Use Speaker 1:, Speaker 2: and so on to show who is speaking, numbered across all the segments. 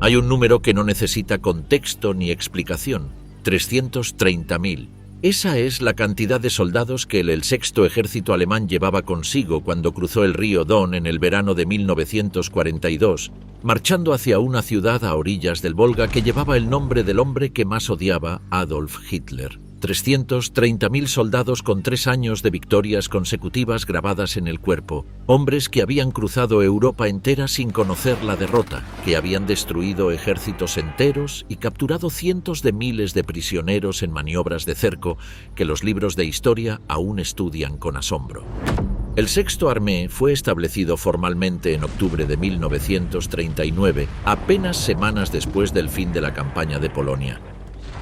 Speaker 1: Hay un número que no necesita contexto ni explicación: 330.000. Esa es la cantidad de soldados que el sexto ejército alemán llevaba consigo cuando cruzó el río Don en el verano de 1942, marchando hacia una ciudad a orillas del Volga que llevaba el nombre del hombre que más odiaba Adolf Hitler. 330.000 soldados con 3 años de victorias consecutivas grabadas en el cuerpo, hombres que habían cruzado Europa entera sin conocer la derrota, que habían destruido ejércitos enteros y capturado cientos de miles de prisioneros en maniobras de cerco que los libros de historia aún estudian con asombro. El Sexto Armée fue establecido formalmente en octubre de 1939, apenas semanas después del fin de la campaña de Polonia.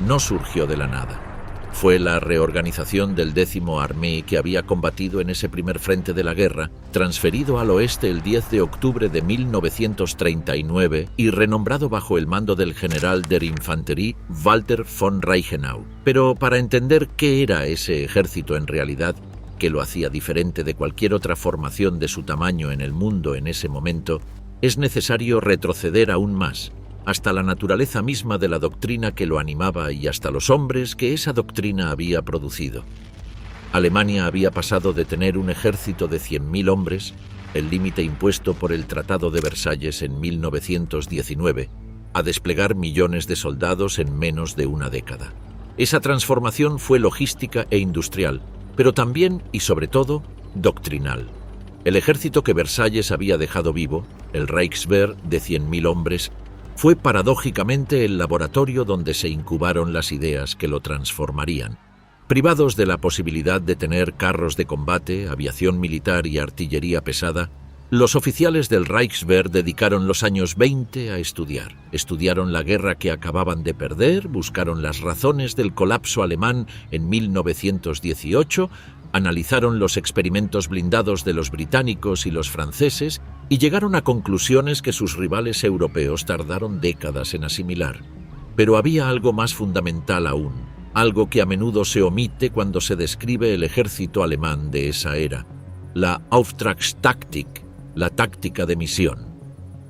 Speaker 1: No surgió de la nada. Fue la reorganización del 10º Armée que había combatido en ese primer frente de la guerra, transferido al oeste el 10 de octubre de 1939 y renombrado bajo el mando del general der Infanterie Walter von Reichenau. Pero para entender qué era ese ejército en realidad, que lo hacía diferente de cualquier otra formación de su tamaño en el mundo en ese momento, es necesario retroceder aún más, hasta la naturaleza misma de la doctrina que lo animaba y hasta los hombres que esa doctrina había producido. Alemania había pasado de tener un ejército de 100.000 hombres, el límite impuesto por el Tratado de Versalles en 1919, a desplegar millones de soldados en menos de una década. Esa transformación fue logística e industrial, pero también y sobre todo doctrinal. El ejército que Versalles había dejado vivo, el Reichswehr de 100.000 hombres, fue paradójicamente el laboratorio donde se incubaron las ideas que lo transformarían. Privados de la posibilidad de tener carros de combate, aviación militar y artillería pesada, los oficiales del Reichswehr dedicaron los años 20 a estudiar. Estudiaron la guerra que acababan de perder, buscaron las razones del colapso alemán en 1918, analizaron los experimentos blindados de los británicos y los franceses y llegaron a conclusiones que sus rivales europeos tardaron décadas en asimilar. Pero había algo más fundamental aún, algo que a menudo se omite cuando se describe el ejército alemán de esa era: la Auftragstaktik, la táctica de misión.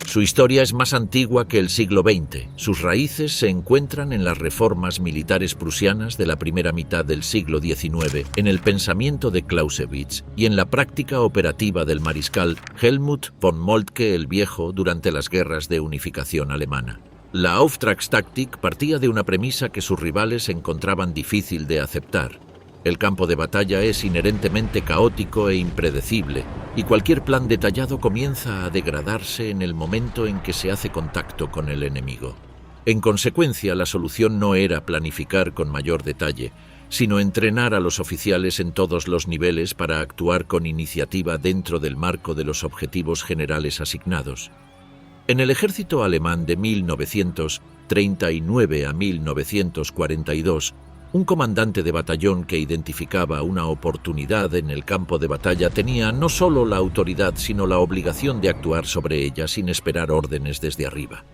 Speaker 1: Su historia es más antigua que el siglo XX. Sus raíces se encuentran en las reformas militares prusianas de la primera mitad del siglo XIX, en el pensamiento de Clausewitz y en la práctica operativa del mariscal Helmut von Moltke el Viejo durante las guerras de unificación alemana. La Auftragstaktik partía de una premisa que sus rivales encontraban difícil de aceptar. El campo de batalla es inherentemente caótico e impredecible, y cualquier plan detallado comienza a degradarse en el momento en que se hace contacto con el enemigo. En consecuencia, la solución no era planificar con mayor detalle, sino entrenar a los oficiales en todos los niveles para actuar con iniciativa dentro del marco de los objetivos generales asignados. En el ejército alemán de 1939 a 1942, un comandante de batallón que identificaba una oportunidad en el campo de batalla tenía no solo la autoridad, sino la obligación de actuar sobre ella sin esperar órdenes desde arriba.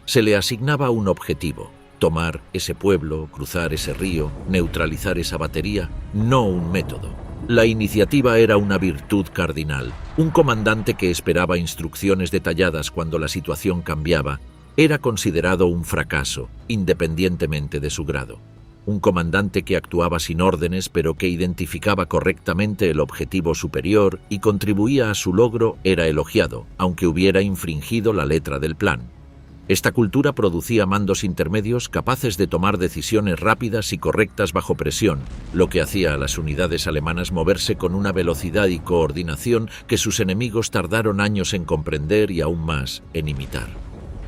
Speaker 1: Se le asignaba un objetivo: tomar ese pueblo, cruzar ese río, neutralizar esa batería, no un método. La iniciativa era una virtud cardinal. Un comandante que esperaba instrucciones detalladas cuando la situación cambiaba era considerado un fracaso, independientemente de su grado. Un comandante que actuaba sin órdenes pero que identificaba correctamente el objetivo superior y contribuía a su logro era elogiado, aunque hubiera infringido la letra del plan. Esta cultura producía mandos intermedios capaces de tomar decisiones rápidas y correctas bajo presión, lo que hacía a las unidades alemanas moverse con una velocidad y coordinación que sus enemigos tardaron años en comprender y aún más en imitar.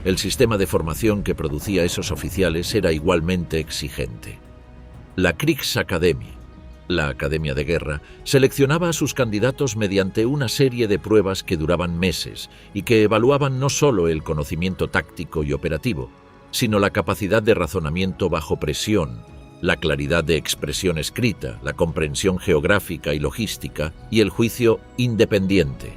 Speaker 1: El sistema de formación que producía esos oficiales era igualmente exigente. La Kriegsakademie, la Academia de Guerra, seleccionaba a sus candidatos mediante una serie de pruebas que duraban meses y que evaluaban no solo el conocimiento táctico y operativo, sino la capacidad de razonamiento bajo presión, la claridad de expresión escrita, la comprensión geográfica y logística y el juicio independiente.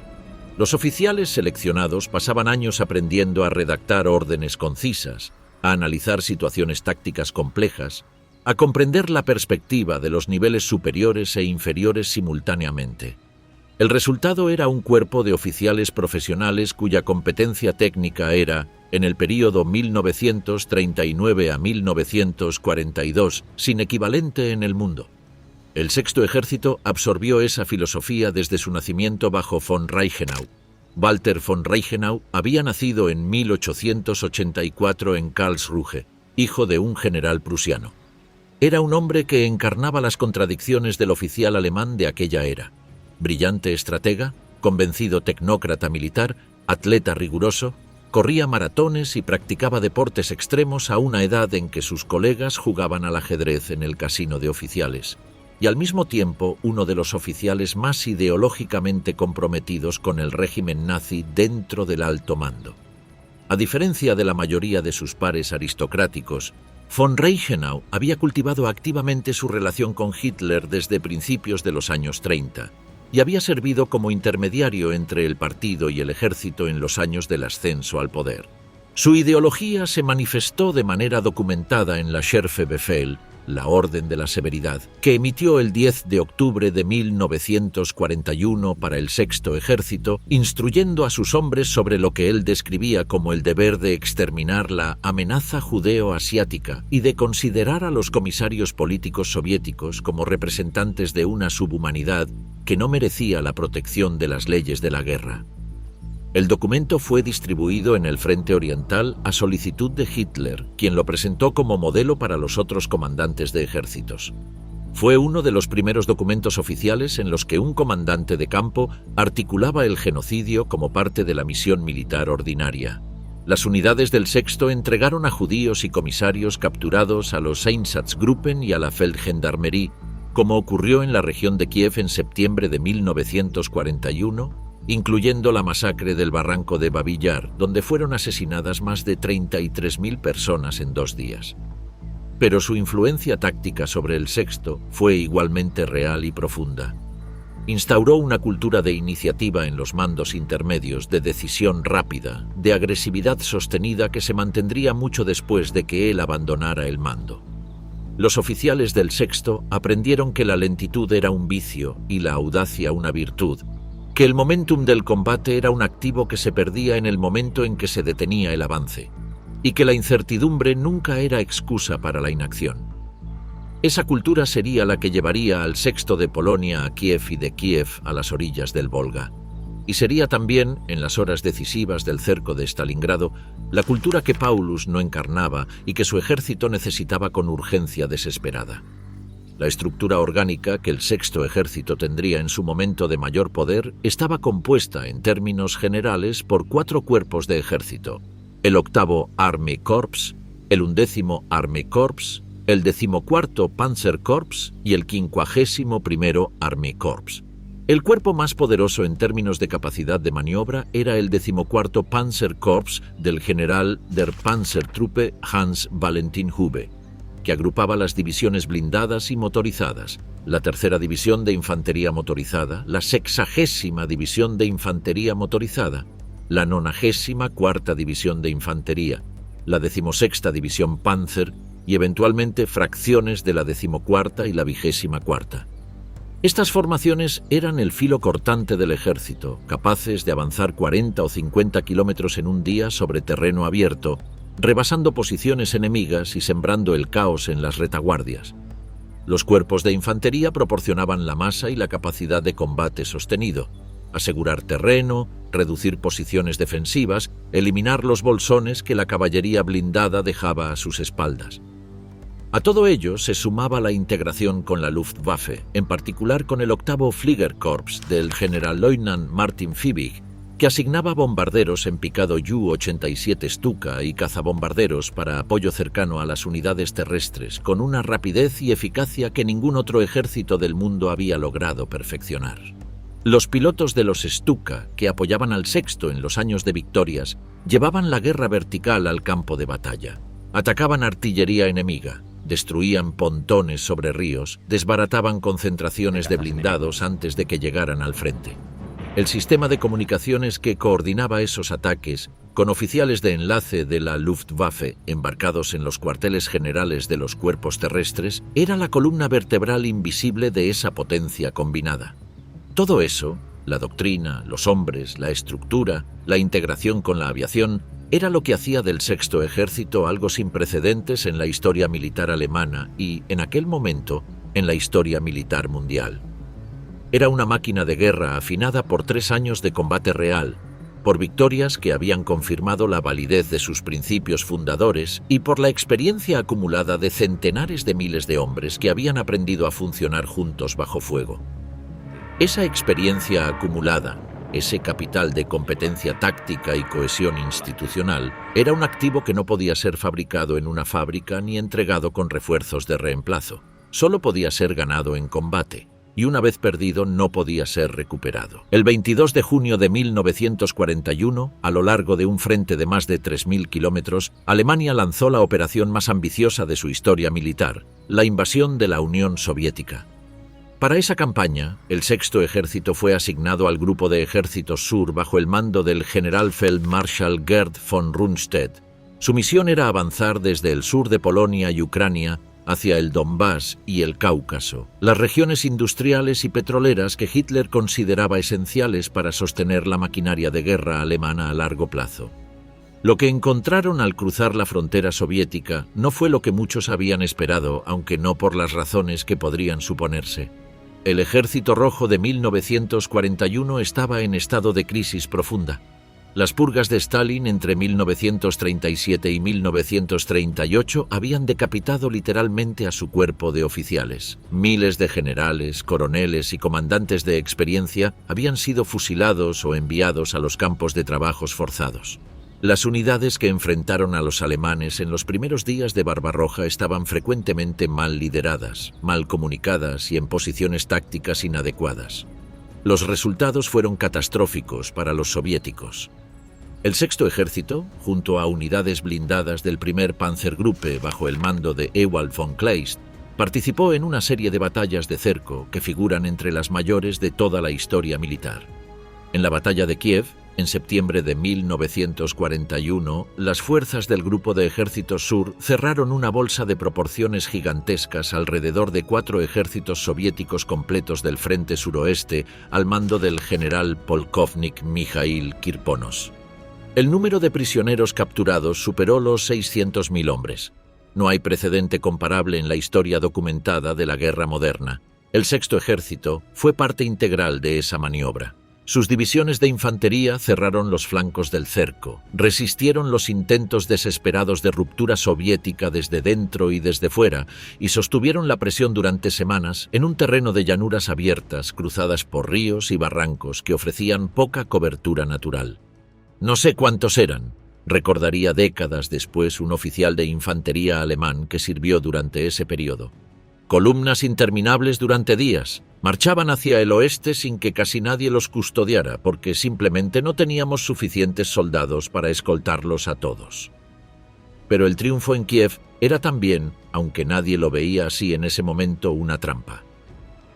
Speaker 1: Los oficiales seleccionados pasaban años aprendiendo a redactar órdenes concisas, a analizar situaciones tácticas complejas, a comprender la perspectiva de los niveles superiores e inferiores simultáneamente. El resultado era un cuerpo de oficiales profesionales cuya competencia técnica era, en el período 1939 a 1942, sin equivalente en el mundo. El Sexto Ejército absorbió esa filosofía desde su nacimiento bajo von Reichenau. Walter von Reichenau había nacido en 1884 en Karlsruhe, hijo de un general prusiano. Era un hombre que encarnaba las contradicciones del oficial alemán de aquella era. Brillante estratega, convencido tecnócrata militar, atleta riguroso, corría maratones y practicaba deportes extremos a una edad en que sus colegas jugaban al ajedrez en el casino de oficiales, y al mismo tiempo uno de los oficiales más ideológicamente comprometidos con el régimen nazi dentro del alto mando. A diferencia de la mayoría de sus pares aristocráticos, von Reichenau había cultivado activamente su relación con Hitler desde principios de los años 30 y había servido como intermediario entre el partido y el ejército en los años del ascenso al poder. Su ideología se manifestó de manera documentada en la Schärfebefehl, la Orden de la Severidad, que emitió el 10 de octubre de 1941 para el Sexto Ejército, instruyendo a sus hombres sobre lo que él describía como el deber de exterminar la amenaza judeo-asiática y de considerar a los comisarios políticos soviéticos como representantes de una subhumanidad que no merecía la protección de las leyes de la guerra. El documento fue distribuido en el Frente Oriental a solicitud de Hitler, quien lo presentó como modelo para los otros comandantes de ejércitos. Fue uno de los primeros documentos oficiales en los que un comandante de campo articulaba el genocidio como parte de la misión militar ordinaria. Las unidades del Sexto entregaron a judíos y comisarios capturados a los Einsatzgruppen y a la Feldgendarmerie, como ocurrió en la región de Kiev en septiembre de 1941, incluyendo la masacre del barranco de Babi Yar, donde fueron asesinadas más de 33.000 personas en 2 días. Pero su influencia táctica sobre el Sexto fue igualmente real y profunda. Instauró una cultura de iniciativa en los mandos intermedios, de decisión rápida, de agresividad sostenida que se mantendría mucho después de que él abandonara el mando. Los oficiales del Sexto aprendieron que la lentitud era un vicio y la audacia una virtud, que el momentum del combate era un activo que se perdía en el momento en que se detenía el avance, y que la incertidumbre nunca era excusa para la inacción. Esa cultura sería la que llevaría al Sexto de Polonia a Kiev y de Kiev a las orillas del Volga, y sería también, en las horas decisivas del cerco de Stalingrado, la cultura que Paulus no encarnaba y que su ejército necesitaba con urgencia desesperada. La estructura orgánica que el Sexto Ejército tendría en su momento de mayor poder estaba compuesta, en términos generales, por 4 cuerpos de ejército: el 8º Army Corps, el 11º Army Corps, el 14º Panzer Corps y el 51º Army Corps. El cuerpo más poderoso en términos de capacidad de maniobra era el 14º Panzer Corps del general der Panzertruppe Hans Valentin Hube, que agrupaba las divisiones blindadas y motorizadas, la 3ª División de Infantería Motorizada, la 60ª División de Infantería Motorizada, la 94ª División de Infantería, la 16ª División Panzer y eventualmente fracciones de la 14ª y la 24ª. Estas formaciones eran el filo cortante del ejército, capaces de avanzar 40 o 50 kilómetros en un día sobre terreno abierto, rebasando posiciones enemigas y sembrando el caos en las retaguardias. Los cuerpos de infantería proporcionaban la masa y la capacidad de combate sostenido, asegurar terreno, reducir posiciones defensivas, eliminar los bolsones que la caballería blindada dejaba a sus espaldas. A todo ello se sumaba la integración con la Luftwaffe, en particular con el 8º Fliegerkorps del Generalleutnant Martin Fiebig, que asignaba bombarderos en picado Ju-87 Stuka y cazabombarderos para apoyo cercano a las unidades terrestres, con una rapidez y eficacia que ningún otro ejército del mundo había logrado perfeccionar. Los pilotos de los Stuka, que apoyaban al Sexto en los años de victorias, llevaban la guerra vertical al campo de batalla. Atacaban artillería enemiga, destruían pontones sobre ríos, desbarataban concentraciones de blindados antes de que llegaran al frente. El sistema de comunicaciones que coordinaba esos ataques, con oficiales de enlace de la Luftwaffe embarcados en los cuarteles generales de los cuerpos terrestres, era la columna vertebral invisible de esa potencia combinada. Todo eso, La doctrina, los hombres, la estructura, la integración con la aviación, era lo que hacía del Sexto Ejército algo sin precedentes en la historia militar alemana y, en aquel momento, en la historia militar mundial. Era una máquina de guerra afinada por 3 años de combate real, por victorias que habían confirmado la validez de sus principios fundadores y por la experiencia acumulada de centenares de miles de hombres que habían aprendido a funcionar juntos bajo fuego. Esa experiencia acumulada, ese capital de competencia táctica y cohesión institucional, era un activo que no podía ser fabricado en una fábrica ni entregado con refuerzos de reemplazo. Solo podía ser ganado en combate, y una vez perdido no podía ser recuperado. El 22 de junio de 1941, a lo largo de un frente de más de 3.000 kilómetros, Alemania lanzó la operación más ambiciosa de su historia militar, la invasión de la Unión Soviética. Para esa campaña, el Sexto Ejército fue asignado al Grupo de Ejércitos Sur bajo el mando del Generalfeldmarschall Gerd von Rundstedt. Su misión era avanzar desde el sur de Polonia y Ucrania hacia el Donbass y el Cáucaso, las regiones industriales y petroleras que Hitler consideraba esenciales para sostener la maquinaria de guerra alemana a largo plazo. Lo que encontraron al cruzar la frontera soviética no fue lo que muchos habían esperado, aunque no por las razones que podrían suponerse. El Ejército Rojo de 1941 estaba en estado de crisis profunda. Las purgas de Stalin entre 1937 y 1938 habían decapitado literalmente a su cuerpo de oficiales. Miles de generales, coroneles y comandantes de experiencia habían sido fusilados o enviados a los campos de trabajos forzados. Las unidades que enfrentaron a los alemanes en los primeros días de Barbarroja estaban frecuentemente mal lideradas, mal comunicadas y en posiciones tácticas inadecuadas. Los resultados fueron catastróficos para los soviéticos. El Sexto Ejército, junto a unidades blindadas del primer Panzergruppe bajo el mando de Ewald von Kleist, participó en una serie de batallas de cerco que figuran entre las mayores de toda la historia militar. En la batalla de Kiev, en septiembre de 1941, las fuerzas del Grupo de Ejércitos Sur cerraron una bolsa de proporciones gigantescas alrededor de 4 ejércitos soviéticos completos del frente suroeste al mando del general polkovnik Mikhail Kirponos. El número de prisioneros capturados superó los 600.000 hombres. No hay precedente comparable en la historia documentada de la guerra moderna. El Sexto Ejército fue parte integral de esa maniobra. Sus divisiones de infantería cerraron los flancos del cerco, resistieron los intentos desesperados de ruptura soviética desde dentro y desde fuera y sostuvieron la presión durante semanas en un terreno de llanuras abiertas cruzadas por ríos y barrancos que ofrecían poca cobertura natural. No sé cuántos eran, recordaría décadas después un oficial de infantería alemán que sirvió durante ese periodo. Columnas interminables durante días. Marchaban hacia el oeste sin que casi nadie los custodiara, porque simplemente no teníamos suficientes soldados para escoltarlos a todos. Pero el triunfo en Kiev era también, aunque nadie lo veía así en ese momento, una trampa.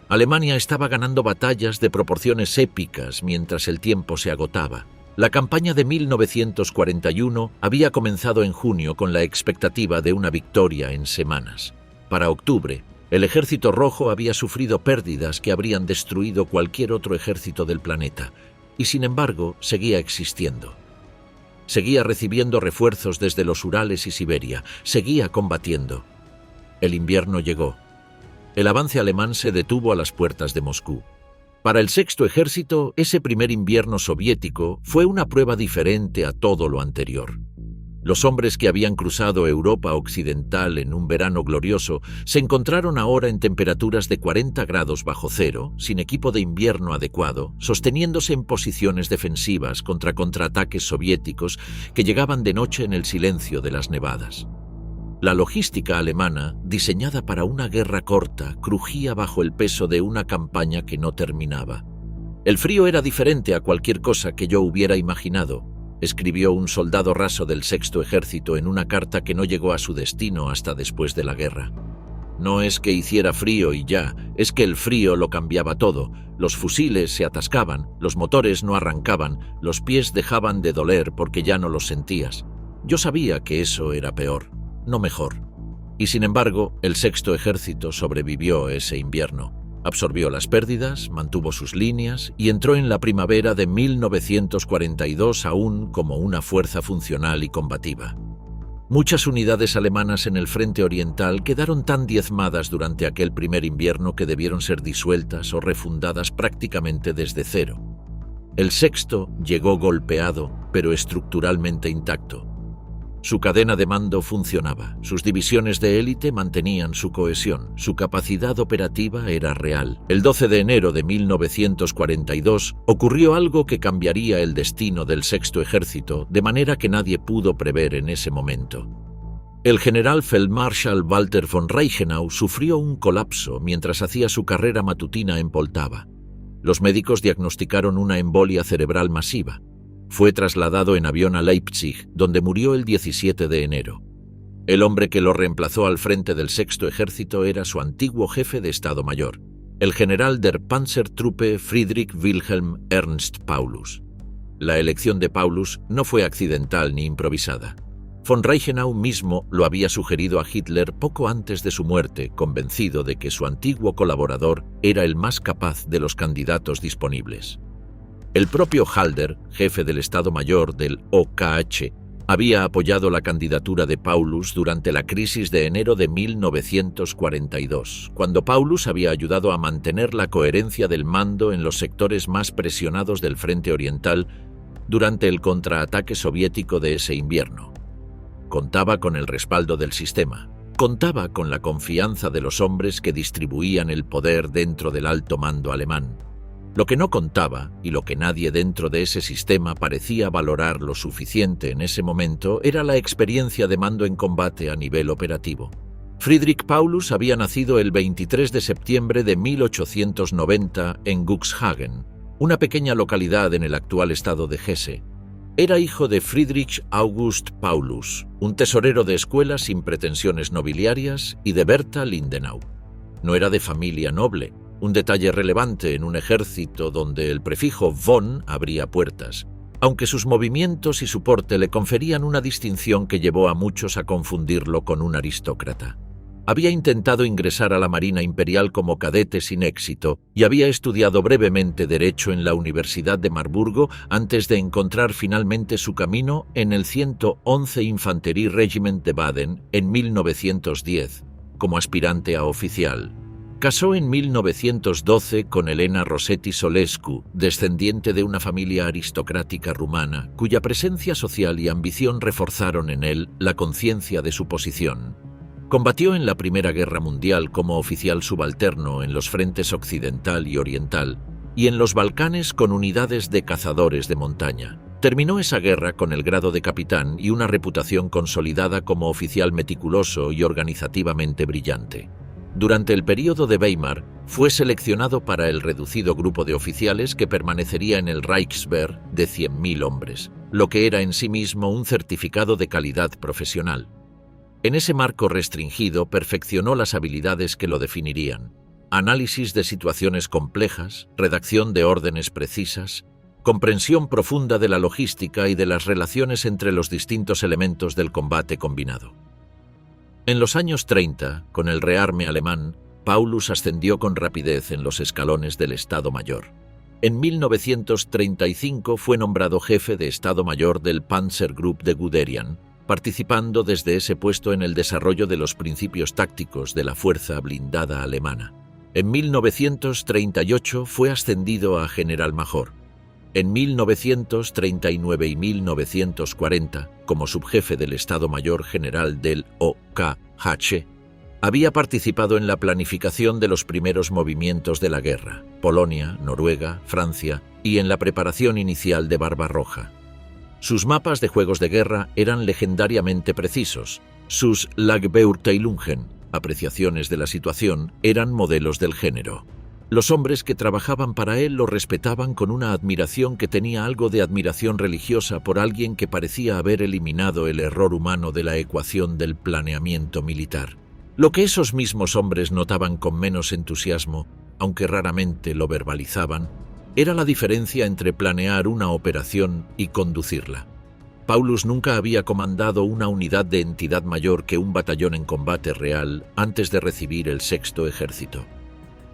Speaker 1: Alemania estaba ganando batallas de proporciones épicas mientras el tiempo se agotaba. La campaña de 1941 había comenzado en junio con la expectativa de una victoria en semanas. Para octubre, el Ejército Rojo había sufrido pérdidas que habrían destruido cualquier otro ejército del planeta, y sin embargo seguía existiendo. Seguía recibiendo refuerzos desde los Urales y Siberia, seguía combatiendo. El invierno llegó. El avance alemán se detuvo a las puertas de Moscú. Para el Sexto Ejército, ese primer invierno soviético fue una prueba diferente a todo lo anterior. Los hombres que habían cruzado Europa occidental en un verano glorioso se encontraron ahora en temperaturas de 40 grados bajo cero, sin equipo de invierno adecuado, sosteniéndose en posiciones defensivas contra contraataques soviéticos que llegaban de noche en el silencio de las nevadas. La logística alemana, diseñada para una guerra corta, crujía bajo el peso de una campaña que no terminaba. El frío era diferente a cualquier cosa que yo hubiera imaginado, escribió un soldado raso del Sexto Ejército en una carta que no llegó a su destino hasta después de la guerra. No es que hiciera frío y ya, es que el frío lo cambiaba todo. Los fusiles se atascaban, los motores no arrancaban, los pies dejaban de doler porque ya no los sentías. Yo sabía que eso era peor, no mejor. Y sin embargo, el Sexto Ejército sobrevivió ese invierno. Absorbió las pérdidas, mantuvo sus líneas y entró en la primavera de 1942 aún como una fuerza funcional y combativa. Muchas unidades alemanas en el frente oriental quedaron tan diezmadas durante aquel primer invierno que debieron ser disueltas o refundadas prácticamente desde cero. El sexto llegó golpeado, pero estructuralmente intacto. Su cadena de mando funcionaba, sus divisiones de élite mantenían su cohesión, su capacidad operativa era real. El 12 de enero de 1942 ocurrió algo que cambiaría el destino del Sexto Ejército de manera que nadie pudo prever en ese momento. El general Feldmarschall Walter von Reichenau sufrió un colapso mientras hacía su carrera matutina en Poltava. Los médicos diagnosticaron una embolia cerebral masiva. Fue trasladado en avión a Leipzig, donde murió el 17 de enero. El hombre que lo reemplazó al frente del Sexto Ejército era su antiguo jefe de Estado Mayor, el general der Panzertruppe Friedrich Wilhelm Ernst Paulus. La elección de Paulus no fue accidental ni improvisada. Von Reichenau mismo lo había sugerido a Hitler poco antes de su muerte, convencido de que su antiguo colaborador era el más capaz de los candidatos disponibles. El propio Halder, jefe del Estado Mayor del OKH, había apoyado la candidatura de Paulus durante la crisis de enero de 1942, cuando Paulus había ayudado a mantener la coherencia del mando en los sectores más presionados del frente oriental durante el contraataque soviético de ese invierno. Contaba con el respaldo del sistema, contaba con la confianza de los hombres que distribuían el poder dentro del alto mando alemán. Lo que no contaba, y lo que nadie dentro de ese sistema parecía valorar lo suficiente en ese momento, era la experiencia de mando en combate a nivel operativo. Friedrich Paulus había nacido el 23 de septiembre de 1890 en Cuxhaven, una pequeña localidad en el actual estado de Hesse. Era hijo de Friedrich August Paulus, un tesorero de escuela sin pretensiones nobiliarias, y de Berta Lindenau. No era de familia noble, un detalle relevante en un ejército donde el prefijo von abría puertas, aunque sus movimientos y su porte le conferían una distinción que llevó a muchos a confundirlo con un aristócrata. Había intentado ingresar a la Marina Imperial como cadete sin éxito y había estudiado brevemente Derecho en la Universidad de Marburgo antes de encontrar finalmente su camino en el 111 Infanterie Regiment de Baden en 1910, como aspirante a oficial. Casó en 1912 con Elena Rossetti Solescu, descendiente de una familia aristocrática rumana, cuya presencia social y ambición reforzaron en él la conciencia de su posición. Combatió en la Primera Guerra Mundial como oficial subalterno en los frentes occidental y oriental, y en los Balcanes con unidades de cazadores de montaña. Terminó esa guerra con el grado de capitán y una reputación consolidada como oficial meticuloso y organizativamente brillante. Durante el período de Weimar, fue seleccionado para el reducido grupo de oficiales que permanecería en el Reichswehr de 100.000 hombres, lo que era en sí mismo un certificado de calidad profesional. En ese marco restringido perfeccionó las habilidades que lo definirían: análisis de situaciones complejas, redacción de órdenes precisas, comprensión profunda de la logística y de las relaciones entre los distintos elementos del combate combinado. En los años 30, con el rearme alemán, Paulus ascendió con rapidez en los escalones del Estado Mayor. En 1935 fue nombrado jefe de Estado Mayor del Panzergruppe de Guderian, participando desde ese puesto en el desarrollo de los principios tácticos de la fuerza blindada alemana. En 1938 fue ascendido a general major. En 1939 y 1940, como subjefe del Estado Mayor General del OKH, había participado en la planificación de los primeros movimientos de la guerra, Polonia, Noruega, Francia, y en la preparación inicial de Barbarroja. Sus mapas de juegos de guerra eran legendariamente precisos. Sus Lagbeurteilungen, apreciaciones de la situación, eran modelos del género. Los hombres que trabajaban para él lo respetaban con una admiración que tenía algo de admiración religiosa por alguien que parecía haber eliminado el error humano de la ecuación del planeamiento militar. Lo que esos mismos hombres notaban con menos entusiasmo, aunque raramente lo verbalizaban, era la diferencia entre planear una operación y conducirla. Paulus nunca había comandado una unidad de entidad mayor que un batallón en combate real antes de recibir el Sexto Ejército.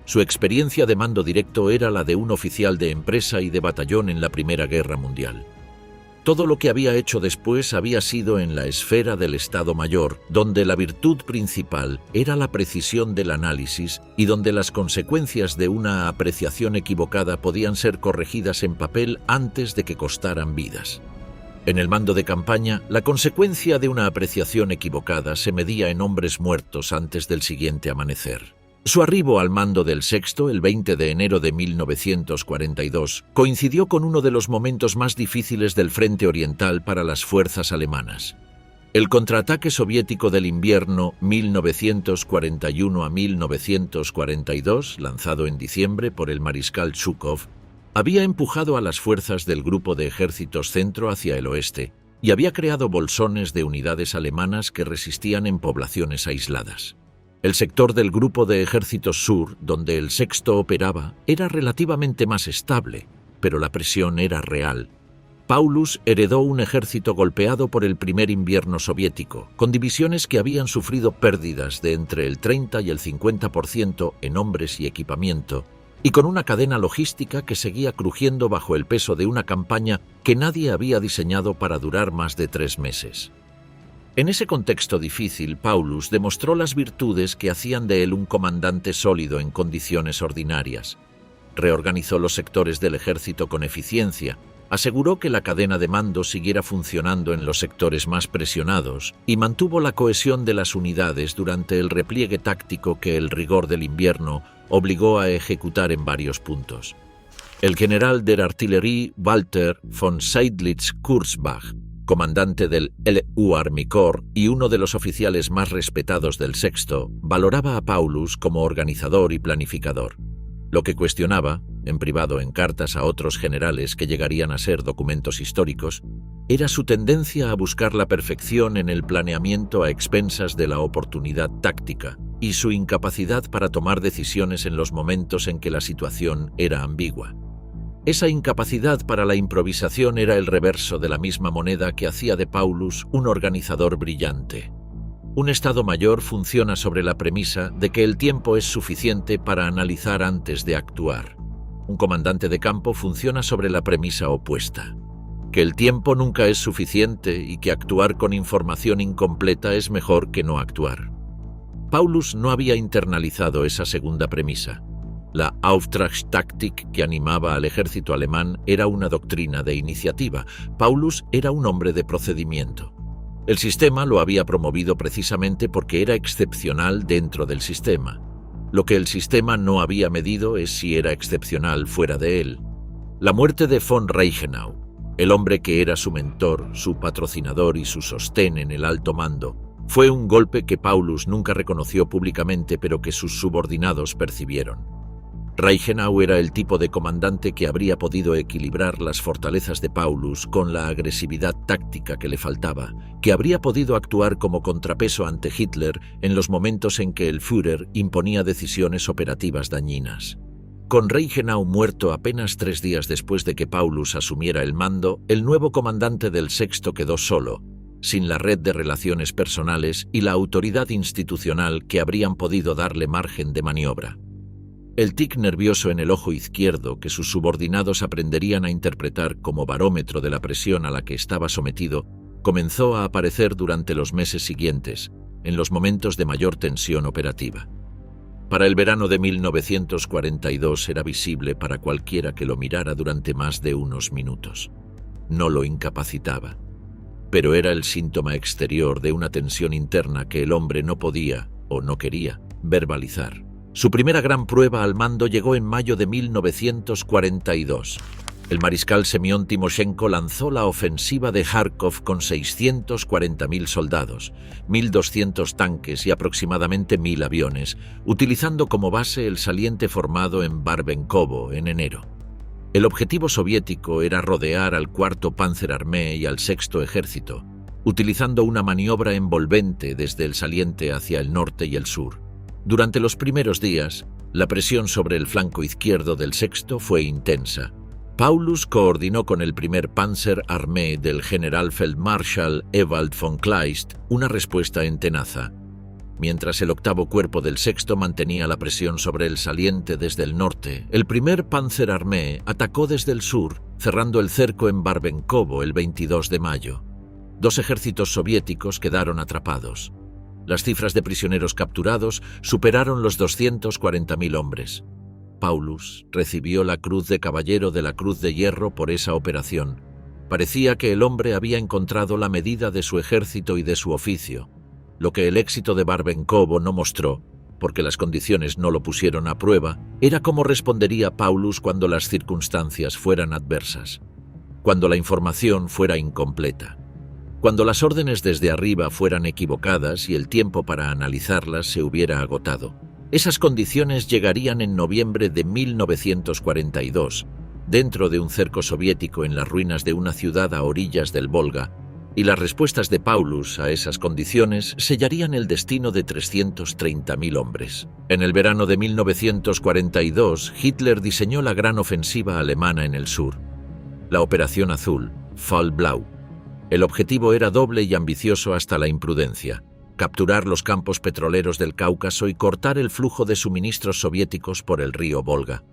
Speaker 1: Su experiencia de mando directo era la de un oficial de empresa y de batallón en la Primera Guerra Mundial. Todo lo que había hecho después había sido en la esfera del Estado Mayor, donde la virtud principal era la precisión del análisis y donde las consecuencias de una apreciación equivocada podían ser corregidas en papel antes de que costaran vidas. En el mando de campaña, la consecuencia de una apreciación equivocada se medía en hombres muertos antes del siguiente amanecer. Su arribo al mando del Sexto, el 20 de enero de 1942, coincidió con uno de los momentos más difíciles del frente oriental para las fuerzas alemanas. El contraataque soviético del invierno 1941 a 1942, lanzado en diciembre por el mariscal Zhukov, había empujado a las fuerzas del Grupo de Ejércitos Centro hacia el oeste y había creado bolsones de unidades alemanas que resistían en poblaciones aisladas. El sector del Grupo de Ejércitos Sur, donde el Sexto operaba, era relativamente más estable, pero la presión era real. Paulus heredó un ejército golpeado por el primer invierno soviético, con divisiones que habían sufrido pérdidas de entre el 30 y el 50% en hombres y equipamiento, y con una cadena logística que seguía crujiendo bajo el peso de una campaña que nadie había diseñado para durar más de 3 meses. En ese contexto difícil, Paulus demostró las virtudes que hacían de él un comandante sólido en condiciones ordinarias. Reorganizó los sectores del ejército con eficiencia, aseguró que la cadena de mando siguiera funcionando en los sectores más presionados y mantuvo la cohesión de las unidades durante el repliegue táctico que el rigor del invierno obligó a ejecutar en varios puntos. El general der Artillerie Walter von Seydlitz-Kurzbach, comandante del LU Army Corps y uno de los oficiales más respetados del Sexto, valoraba a Paulus como organizador y planificador. Lo que cuestionaba, en privado en cartas a otros generales que llegarían a ser documentos históricos, era su tendencia a buscar la perfección en el planeamiento a expensas de la oportunidad táctica y su incapacidad para tomar decisiones en los momentos en que la situación era ambigua. Esa incapacidad para la improvisación era el reverso de la misma moneda que hacía de Paulus un organizador brillante. Un Estado Mayor funciona sobre la premisa de que el tiempo es suficiente para analizar antes de actuar. Un comandante de campo funciona sobre la premisa opuesta, que el tiempo nunca es suficiente y que actuar con información incompleta es mejor que no actuar. Paulus no había internalizado esa segunda premisa. La Auftragstaktik que animaba al ejército alemán era una doctrina de iniciativa. Paulus era un hombre de procedimiento. El sistema lo había promovido precisamente porque era excepcional dentro del sistema. Lo que el sistema no había medido es si era excepcional fuera de él. La muerte de von Reichenau, el hombre que era su mentor, su patrocinador y su sostén en el alto mando, fue un golpe que Paulus nunca reconoció públicamente, pero que sus subordinados percibieron. Reichenau era el tipo de comandante que habría podido equilibrar las fortalezas de Paulus con la agresividad táctica que le faltaba, que habría podido actuar como contrapeso ante Hitler en los momentos en que el Führer imponía decisiones operativas dañinas. Con Reichenau muerto apenas 3 días después de que Paulus asumiera el mando, el nuevo comandante del Sexto quedó solo, sin la red de relaciones personales y la autoridad institucional que habrían podido darle margen de maniobra. El tic nervioso en el ojo izquierdo que sus subordinados aprenderían a interpretar como barómetro de la presión a la que estaba sometido comenzó a aparecer durante los meses siguientes, en los momentos de mayor tensión operativa. Para el verano de 1942 era visible para cualquiera que lo mirara durante más de unos minutos. No lo incapacitaba, pero era el síntoma exterior de una tensión interna que el hombre no podía, o no quería, verbalizar. Su primera gran prueba al mando llegó en mayo de 1942. El mariscal Semyon Timoshenko lanzó la ofensiva de Kharkov con 640.000 soldados, 1.200 tanques y aproximadamente 1.000 aviones, utilizando como base el saliente formado en Barbenkovo en enero. El objetivo soviético era rodear al IV Panzerarmee y al VI Ejército, utilizando una maniobra envolvente desde el saliente hacia el norte y el sur. Durante los primeros días, la presión sobre el flanco izquierdo del Sexto fue intensa. Paulus coordinó con el primer Panzerarmee del general Feldmarschall Ewald von Kleist una respuesta en tenaza. Mientras el octavo cuerpo del sexto mantenía la presión sobre el saliente desde el norte, el primer Panzerarmee atacó desde el sur, cerrando el cerco en Barbenkovo el 22 de mayo. 2 ejércitos soviéticos quedaron atrapados. Las cifras de prisioneros capturados superaron los 240.000 hombres. Paulus recibió la Cruz de Caballero de la Cruz de Hierro por esa operación. Parecía que el hombre había encontrado la medida de su ejército y de su oficio. Lo que el éxito de Barbenkovo no mostró, porque las condiciones no lo pusieron a prueba, era cómo respondería Paulus cuando las circunstancias fueran adversas, cuando la información fuera incompleta, cuando las órdenes desde arriba fueran equivocadas y el tiempo para analizarlas se hubiera agotado. Esas condiciones llegarían en noviembre de 1942, dentro de un cerco soviético en las ruinas de una ciudad a orillas del Volga, y las respuestas de Paulus a esas condiciones sellarían el destino de 330.000 hombres. En el verano de 1942, Hitler diseñó la gran ofensiva alemana en el sur, la Operación Azul, Fall Blau. El objetivo era doble y ambicioso hasta la imprudencia: capturar los campos petroleros del Cáucaso y cortar el flujo de suministros soviéticos por el río Volga.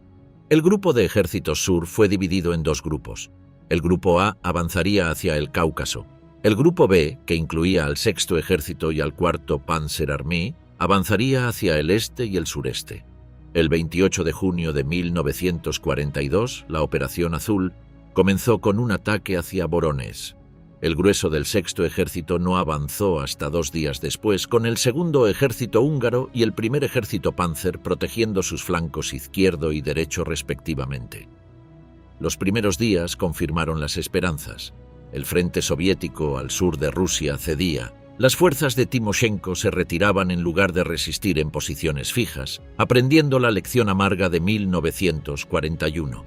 Speaker 1: El grupo de ejércitos sur fue dividido en 2 grupos. El grupo A avanzaría hacia el Cáucaso. El grupo B, que incluía al sexto ejército y al cuarto Panzerarmee, avanzaría hacia el este y el sureste. El 28 de junio de 1942, la Operación Azul comenzó con un ataque hacia Voronezh. El grueso del sexto ejército no avanzó hasta 2 días después, con el segundo ejército húngaro y el primer ejército panzer protegiendo sus flancos izquierdo y derecho respectivamente. Los primeros días confirmaron las esperanzas. El frente soviético al sur de Rusia cedía. Las fuerzas de Timoshenko se retiraban en lugar de resistir en posiciones fijas, aprendiendo la lección amarga de 1941.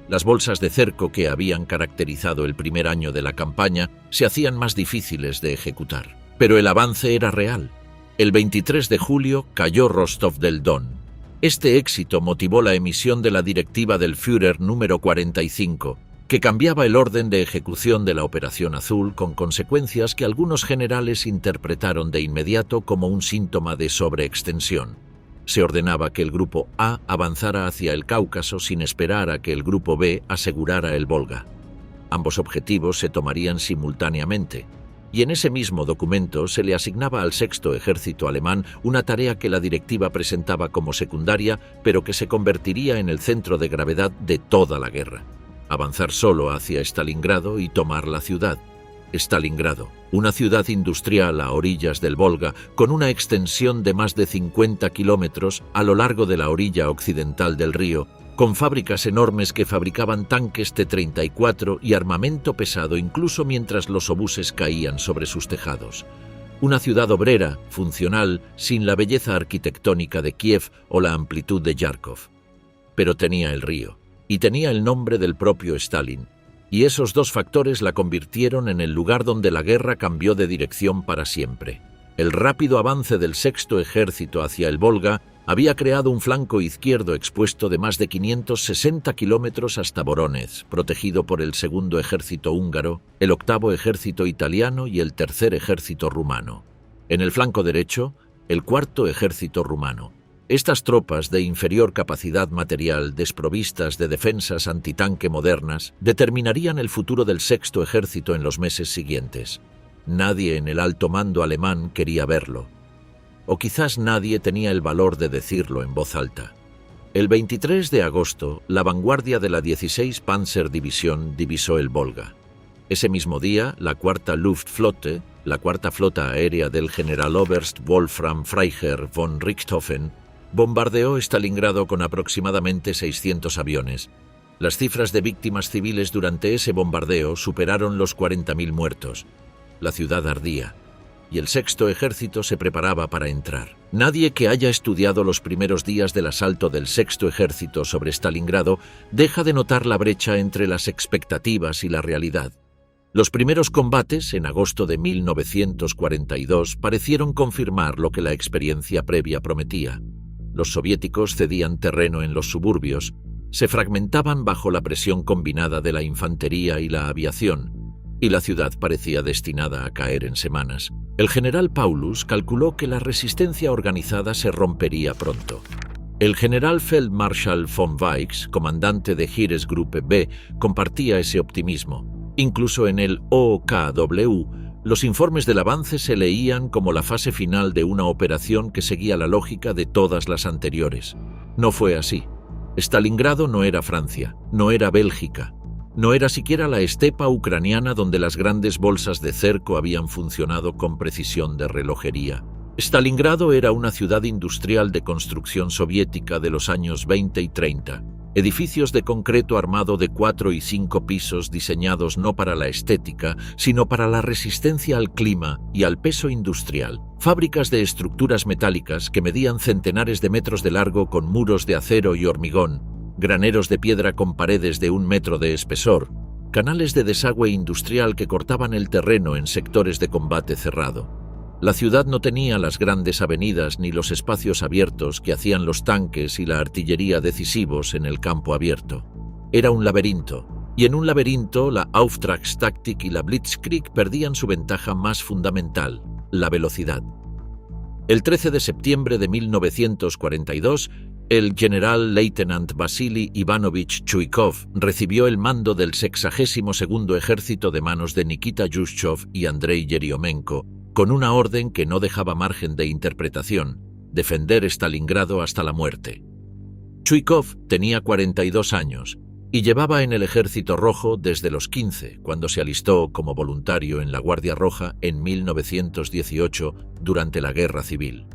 Speaker 1: Las bolsas de cerco que habían caracterizado el primer año de la campaña se hacían más difíciles de ejecutar. Pero el avance era real. El 23 de julio cayó Rostov del Don. Este éxito motivó la emisión de la directiva del Führer número 45, que cambiaba el orden de ejecución de la Operación Azul, con consecuencias que algunos generales interpretaron de inmediato como un síntoma de sobreextensión. Se ordenaba que el grupo A avanzara hacia el Cáucaso sin esperar a que el grupo B asegurara el Volga. Ambos objetivos se tomarían simultáneamente, y en ese mismo documento se le asignaba al sexto ejército alemán una tarea que la directiva presentaba como secundaria, pero que se convertiría en el centro de gravedad de toda la guerra: avanzar solo hacia Stalingrado y tomar la ciudad. Stalingrado, una ciudad industrial a orillas del Volga, con una extensión de más de 50 kilómetros a lo largo de la orilla occidental del río, con fábricas enormes que fabricaban tanques T-34 y armamento pesado incluso mientras los obuses caían sobre sus tejados. Una ciudad obrera, funcional, sin la belleza arquitectónica de Kiev o la amplitud de Yarkov. Pero tenía el río, y tenía el nombre del propio Stalin, y esos 2 factores la convirtieron en el lugar donde la guerra cambió de dirección para siempre. El rápido avance del sexto ejército hacia el Volga había creado un flanco izquierdo expuesto de más de 560 kilómetros hasta Voronezh, protegido por el segundo ejército húngaro, el octavo ejército italiano y el tercer ejército rumano. En el flanco derecho, el cuarto ejército rumano. Estas tropas de inferior capacidad material, desprovistas de defensas antitanque modernas, determinarían el futuro del sexto ejército en los meses siguientes. Nadie en el alto mando alemán quería verlo. O quizás nadie tenía el valor de decirlo en voz alta. El 23 de agosto, la vanguardia de la 16 Panzer División divisó el Volga. Ese mismo día, la cuarta Luftflotte, la cuarta flota aérea del Generaloberst Wolfram Freiherr von Richthofen, bombardeó Stalingrado con aproximadamente 600 aviones. Las cifras de víctimas civiles durante ese bombardeo superaron los 40.000 muertos. La ciudad ardía, y el sexto ejército se preparaba para entrar. Nadie que haya estudiado los primeros días del asalto del sexto ejército sobre Stalingrado deja de notar la brecha entre las expectativas y la realidad. Los primeros combates, en agosto de 1942, parecieron confirmar lo que la experiencia previa prometía. Los soviéticos cedían terreno en los suburbios, se fragmentaban bajo la presión combinada de la infantería y la aviación, y la ciudad parecía destinada a caer en semanas. El general Paulus calculó que la resistencia organizada se rompería pronto. El general Feldmarschall von Weichs, comandante de Heeresgruppe B, compartía ese optimismo. Incluso en el OKW, los informes del avance se leían como la fase final de una operación que seguía la lógica de todas las anteriores. No fue así. Stalingrado no era Francia, no era Bélgica, no era siquiera la estepa ucraniana donde las grandes bolsas de cerco habían funcionado con precisión de relojería. Stalingrado era una ciudad industrial de construcción soviética de los años 20 y 30. Edificios de concreto armado de 4 y 5 pisos diseñados no para la estética, sino para la resistencia al clima y al peso industrial. Fábricas de estructuras metálicas que medían centenares de metros de largo con muros de acero y hormigón, graneros de piedra con paredes de 1 metro de espesor, canales de desagüe industrial que cortaban el terreno en sectores de combate cerrado. La ciudad no tenía las grandes avenidas ni los espacios abiertos que hacían los tanques y la artillería decisivos en el campo abierto. Era un laberinto, y en un laberinto la Auftragstaktik y la Blitzkrieg perdían su ventaja más fundamental, la velocidad. El 13 de septiembre de 1942, el general-leitenant Vasily Ivanovich Chuikov recibió el mando del 62º Ejército de manos de Nikita Khrushchev y Andrei Yeryomenko, con una orden que no dejaba margen de interpretación: defender Stalingrado hasta la muerte. Chuikov tenía 42 años y llevaba en el Ejército Rojo desde los 15, cuando se alistó como voluntario en la Guardia Roja en 1918 durante la Guerra Civil.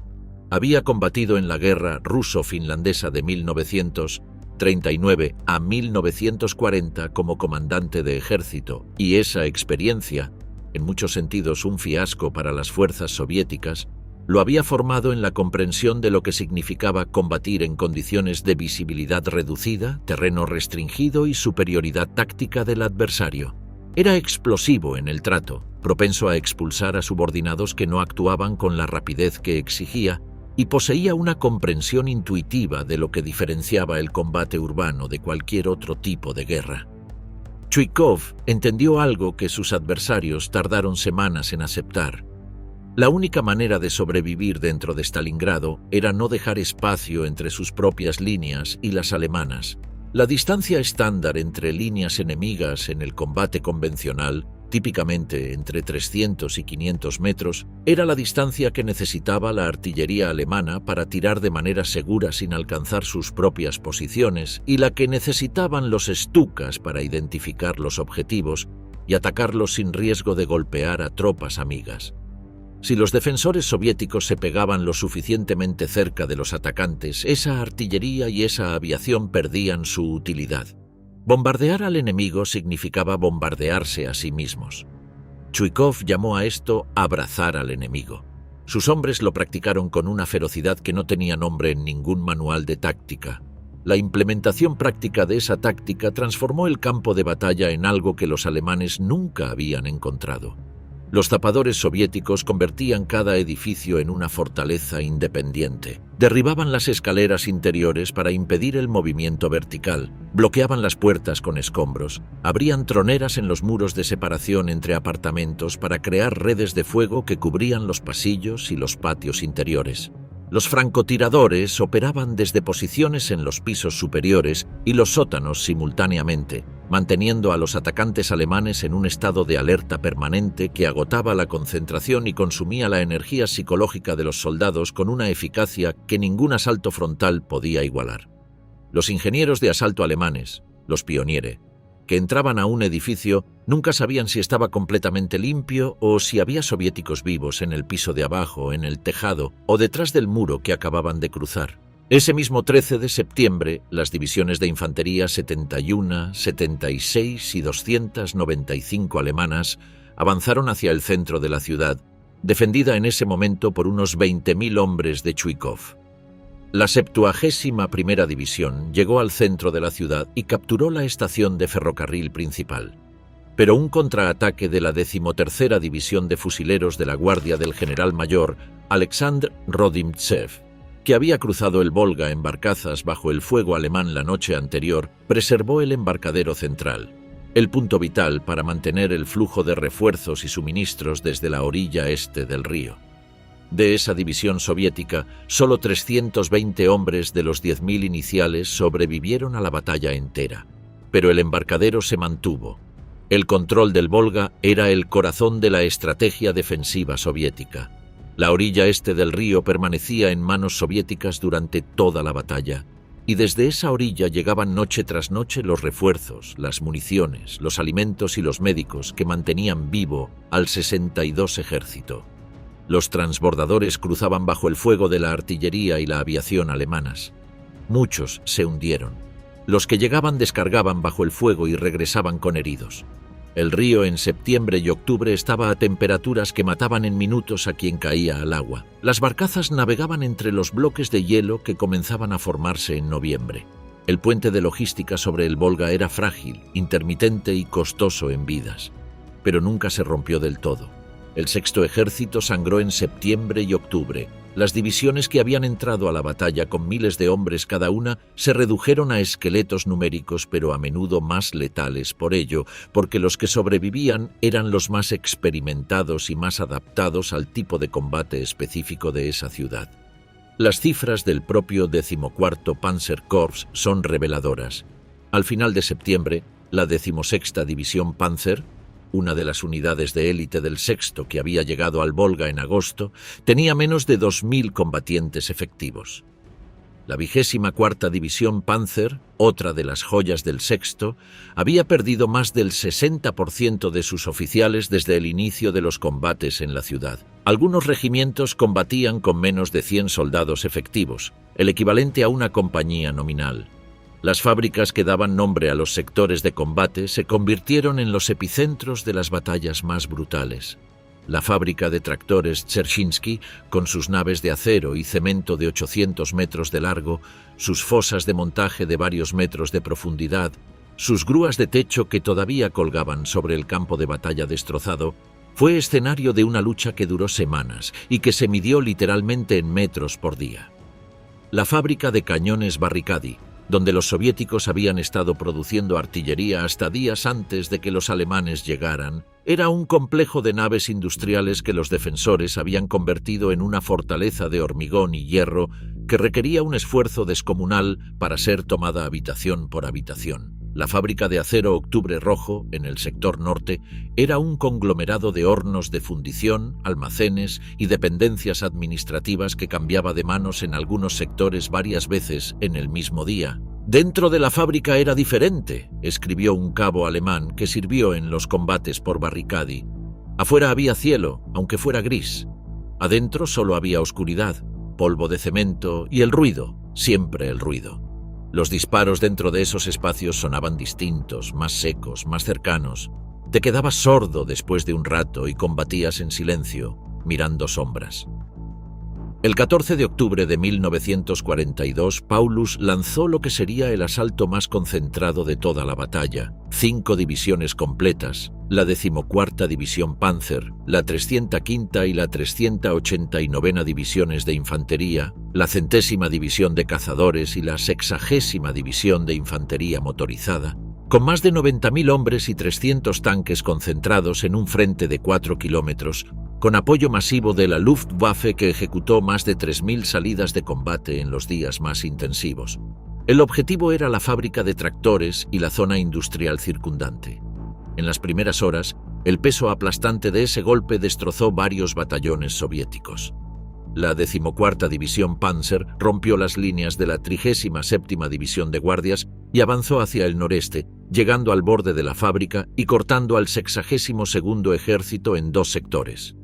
Speaker 1: Había combatido en la Guerra ruso-finlandesa de 1939 a 1940 como comandante de ejército, y esa experiencia, en muchos sentidos un fiasco para las fuerzas soviéticas, lo había formado en la comprensión de lo que significaba combatir en condiciones de visibilidad reducida, terreno restringido y superioridad táctica del adversario. Era explosivo en el trato, propenso a expulsar a subordinados que no actuaban con la rapidez que exigía, y poseía una comprensión intuitiva de lo que diferenciaba el combate urbano de cualquier otro tipo de guerra. Chuikov entendió algo que sus adversarios tardaron semanas en aceptar. La única manera de sobrevivir dentro de Stalingrado era no dejar espacio entre sus propias líneas y las alemanas. La distancia estándar entre líneas enemigas en el combate convencional, típicamente entre 300 y 500 metros, era la distancia que necesitaba la artillería alemana para tirar de manera segura sin alcanzar sus propias posiciones, y la que necesitaban los Stukas para identificar los objetivos y atacarlos sin riesgo de golpear a tropas amigas. Si los defensores soviéticos se pegaban lo suficientemente cerca de los atacantes, esa artillería y esa aviación perdían su utilidad. Bombardear al enemigo significaba bombardearse a sí mismos. Chuikov llamó a esto abrazar al enemigo. Sus hombres lo practicaron con una ferocidad que no tenía nombre en ningún manual de táctica. La implementación práctica de esa táctica transformó el campo de batalla en algo que los alemanes nunca habían encontrado. Los zapadores soviéticos convertían cada edificio en una fortaleza independiente. Derribaban las escaleras interiores para impedir el movimiento vertical, bloqueaban las puertas con escombros, abrían troneras en los muros de separación entre apartamentos para crear redes de fuego que cubrían los pasillos y los patios interiores. Los francotiradores operaban desde posiciones en los pisos superiores y los sótanos simultáneamente, manteniendo a los atacantes alemanes en un estado de alerta permanente que agotaba la concentración y consumía la energía psicológica de los soldados con una eficacia que ningún asalto frontal podía igualar. Los ingenieros de asalto alemanes, los Pioniere, que entraban a un edificio, nunca sabían si estaba completamente limpio o si había soviéticos vivos en el piso de abajo, en el tejado o detrás del muro que acababan de cruzar. Ese mismo 13 de septiembre, las divisiones de infantería 71, 76 y 295 alemanas avanzaron hacia el centro de la ciudad, defendida en ese momento por unos 20.000 hombres de Chuikov. La 71ª División llegó al centro de la ciudad y capturó la estación de ferrocarril principal. Pero un contraataque de la 13ª División de Fusileros de la Guardia del General Mayor Alexandr Rodimtsev, que había cruzado el Volga en barcazas bajo el fuego alemán la noche anterior, preservó el embarcadero central. el punto vital para mantener el flujo de refuerzos y suministros desde la orilla este del río. De esa división soviética, solo 320 hombres de los 10.000 iniciales sobrevivieron a la batalla entera, pero el embarcadero se mantuvo. El control del Volga era el corazón de la estrategia defensiva soviética. La orilla este del río permanecía en manos soviéticas durante toda la batalla, y desde esa orilla llegaban noche tras noche los refuerzos, las municiones, los alimentos y los médicos que mantenían vivo al 62 ejército. Los transbordadores cruzaban bajo el fuego de la artillería y la aviación alemanas. Muchos se hundieron. Los que llegaban descargaban bajo el fuego y regresaban con heridos. El río en septiembre y octubre estaba a temperaturas que mataban en minutos a quien caía al agua. Las barcazas navegaban entre los bloques de hielo que comenzaban a formarse en noviembre. El puente de logística sobre el Volga era frágil, intermitente y costoso en vidas, pero nunca se rompió del todo. El Sexto Ejército sangró en septiembre y octubre. Las divisiones que habían entrado a la batalla con miles de hombres cada una se redujeron a esqueletos numéricos, pero a menudo más letales por ello, porque los que sobrevivían eran los más experimentados y más adaptados al tipo de combate específico de esa ciudad. Las cifras del propio 14º Panzerkorps son reveladoras. Al final de septiembre, la 16ª División Panzer, una de las unidades de élite del Sexto que había llegado al Volga en agosto, tenía menos de 2.000 combatientes efectivos. La 24ª División Panzer, otra de las joyas del Sexto, había perdido más del 60% de sus oficiales desde el inicio de los combates en la ciudad. Algunos regimientos combatían con menos de 100 soldados efectivos, el equivalente a una compañía nominal. Las fábricas que daban nombre a los sectores de combate se convirtieron en los epicentros de las batallas más brutales. La fábrica de tractores Dzerzhinsky, con sus naves de acero y cemento de 800 metros de largo, sus fosas de montaje de varios metros de profundidad, sus grúas de techo que todavía colgaban sobre el campo de batalla destrozado, fue escenario de una lucha que duró semanas y que se midió literalmente en metros por día. La fábrica de cañones Barricadi, donde los soviéticos habían estado produciendo artillería hasta días antes de que los alemanes llegaran, era un complejo de naves industriales que los defensores habían convertido en una fortaleza de hormigón y hierro que requería un esfuerzo descomunal para ser tomada habitación por habitación. La fábrica de acero Octubre Rojo, en el sector norte, era un conglomerado de hornos de fundición, almacenes y dependencias administrativas que cambiaba de manos en algunos sectores varias veces en el mismo día. «Dentro de la fábrica era diferente», escribió un cabo alemán que sirvió en los combates por Barricadi. «Afuera había cielo, aunque fuera gris. Adentro solo había oscuridad, polvo de cemento y el ruido, siempre el ruido. Los disparos dentro de esos espacios sonaban distintos, más secos, más cercanos. Te quedabas sordo después de un rato y combatías en silencio, mirando sombras». El 14 de octubre de 1942, Paulus lanzó lo que sería el asalto más concentrado de toda la batalla. 5 divisiones completas, la 14ª División Panzer, la 305ª y la 389ª Divisiones de Infantería, la 100ª División de Cazadores y la 60ª División de Infantería Motorizada, con más de 90.000 hombres y 300 tanques concentrados en un frente de 4 kilómetros, con apoyo masivo de la Luftwaffe que ejecutó más de 3.000 salidas de combate en los días más intensivos. El objetivo era la fábrica de tractores y la zona industrial circundante. En las primeras horas, el peso aplastante de ese golpe destrozó varios batallones soviéticos. La 14ª División Panzer rompió las líneas de la 37ª División de Guardias y avanzó hacia el noreste, llegando al borde de la fábrica y cortando al 62º Ejército en 2 sectores.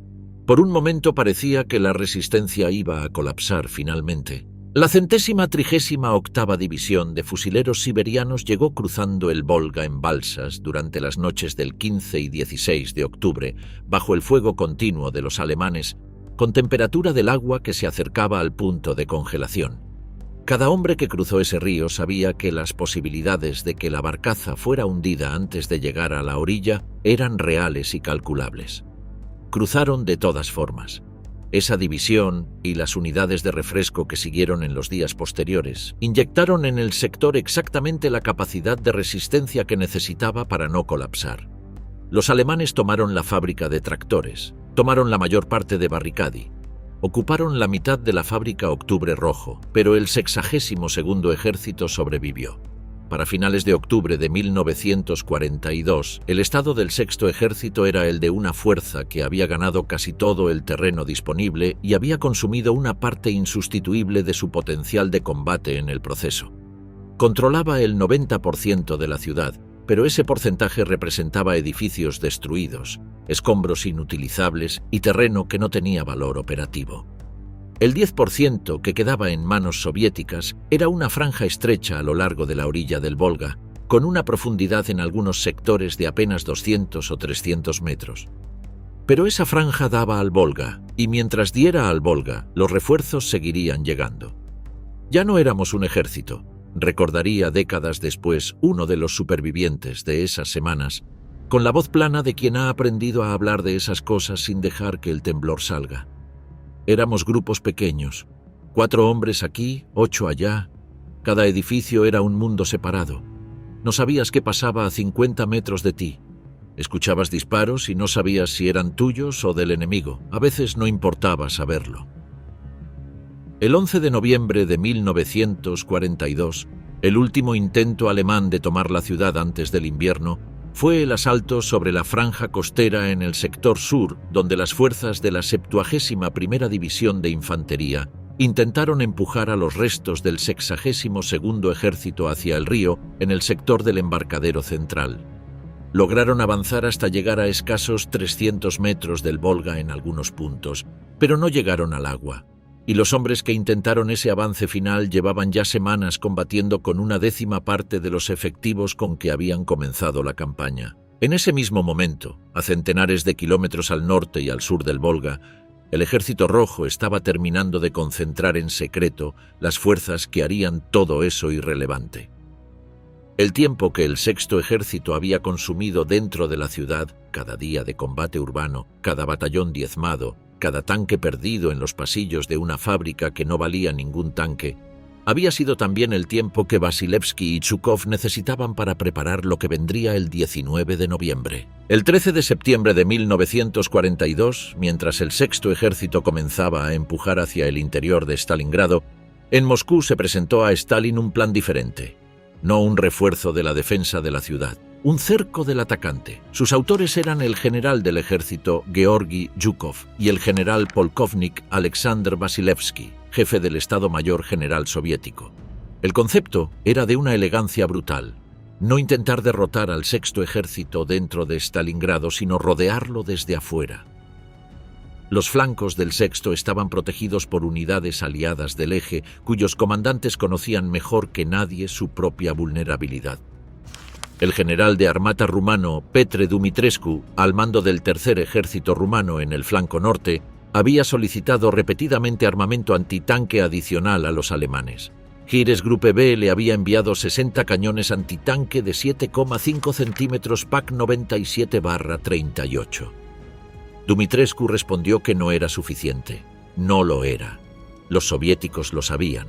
Speaker 1: Por un momento parecía que la resistencia iba a colapsar finalmente. La 138ª División de Fusileros Siberianos llegó cruzando el Volga en balsas durante las noches del 15 y 16 de octubre, bajo el fuego continuo de los alemanes, con temperatura del agua que se acercaba al punto de congelación. Cada hombre que cruzó ese río sabía que las posibilidades de que la barcaza fuera hundida antes de llegar a la orilla eran reales y calculables. Cruzaron de todas formas. Esa división y las unidades de refresco que siguieron en los días posteriores inyectaron en el sector exactamente la capacidad de resistencia que necesitaba para no colapsar. Los alemanes tomaron la fábrica de tractores, tomaron la mayor parte de Barricadi, ocuparon la mitad de la fábrica Octubre Rojo, pero el 62º Ejército sobrevivió. Para finales de octubre de 1942, el estado del Sexto Ejército era el de una fuerza que había ganado casi todo el terreno disponible y había consumido una parte insustituible de su potencial de combate en el proceso. Controlaba el 90% de la ciudad, pero ese porcentaje representaba edificios destruidos, escombros inutilizables y terreno que no tenía valor operativo. El 10% que quedaba en manos soviéticas era una franja estrecha a lo largo de la orilla del Volga, con una profundidad en algunos sectores de apenas 200 o 300 metros. Pero esa franja daba al Volga, y mientras diera al Volga, los refuerzos seguirían llegando. Ya no éramos un ejército, recordaría décadas después uno de los supervivientes de esas semanas, con la voz plana de quien ha aprendido a hablar de esas cosas sin dejar que el temblor salga. Éramos grupos pequeños, 4 hombres aquí, 8 allá. Cada edificio era un mundo separado. No sabías qué pasaba a 50 metros de ti. Escuchabas disparos y no sabías si eran tuyos o del enemigo. A veces no importaba saberlo. El 11 de noviembre de 1942, el último intento alemán de tomar la ciudad antes del invierno, fue el asalto sobre la franja costera en el sector sur, donde las fuerzas de la 71ª División de Infantería intentaron empujar a los restos del 62º Ejército hacia el río en el sector del embarcadero central. Lograron avanzar hasta llegar a escasos 300 metros del Volga en algunos puntos, pero no llegaron al agua. Y los hombres que intentaron ese avance final llevaban ya semanas combatiendo con una 10ª parte de los efectivos con que habían comenzado la campaña. En ese mismo momento, a centenares de kilómetros al norte y al sur del Volga, el Ejército Rojo estaba terminando de concentrar en secreto las fuerzas que harían todo eso irrelevante. El tiempo que el Sexto Ejército había consumido dentro de la ciudad, cada día de combate urbano, cada batallón diezmado, cada tanque perdido en los pasillos de una fábrica que no valía ningún tanque, había sido también el tiempo que Vasilevsky y Zhukov necesitaban para preparar lo que vendría el 19 de noviembre. El 13 de septiembre de 1942, mientras el Sexto Ejército comenzaba a empujar hacia el interior de Stalingrado, en Moscú se presentó a Stalin un plan diferente. No un refuerzo de la defensa de la ciudad, un cerco del atacante. Sus autores eran el general del ejército Georgi Zhukov y el general polkovnik Alexander Vasilevsky, jefe del Estado Mayor General soviético. El concepto era de una elegancia brutal. No intentar derrotar al Sexto Ejército dentro de Stalingrado, sino rodearlo desde afuera. Los flancos del Sexto estaban protegidos por unidades aliadas del Eje, cuyos comandantes conocían mejor que nadie su propia vulnerabilidad. El general de armata rumano Petre Dumitrescu, al mando del Tercer Ejército rumano en el flanco norte, había solicitado repetidamente armamento antitanque adicional a los alemanes. Heeresgruppe B le había enviado 60 cañones antitanque de 7,5 centímetros PaK 97/38. Dumitrescu respondió que no era suficiente. No lo era. Los soviéticos lo sabían.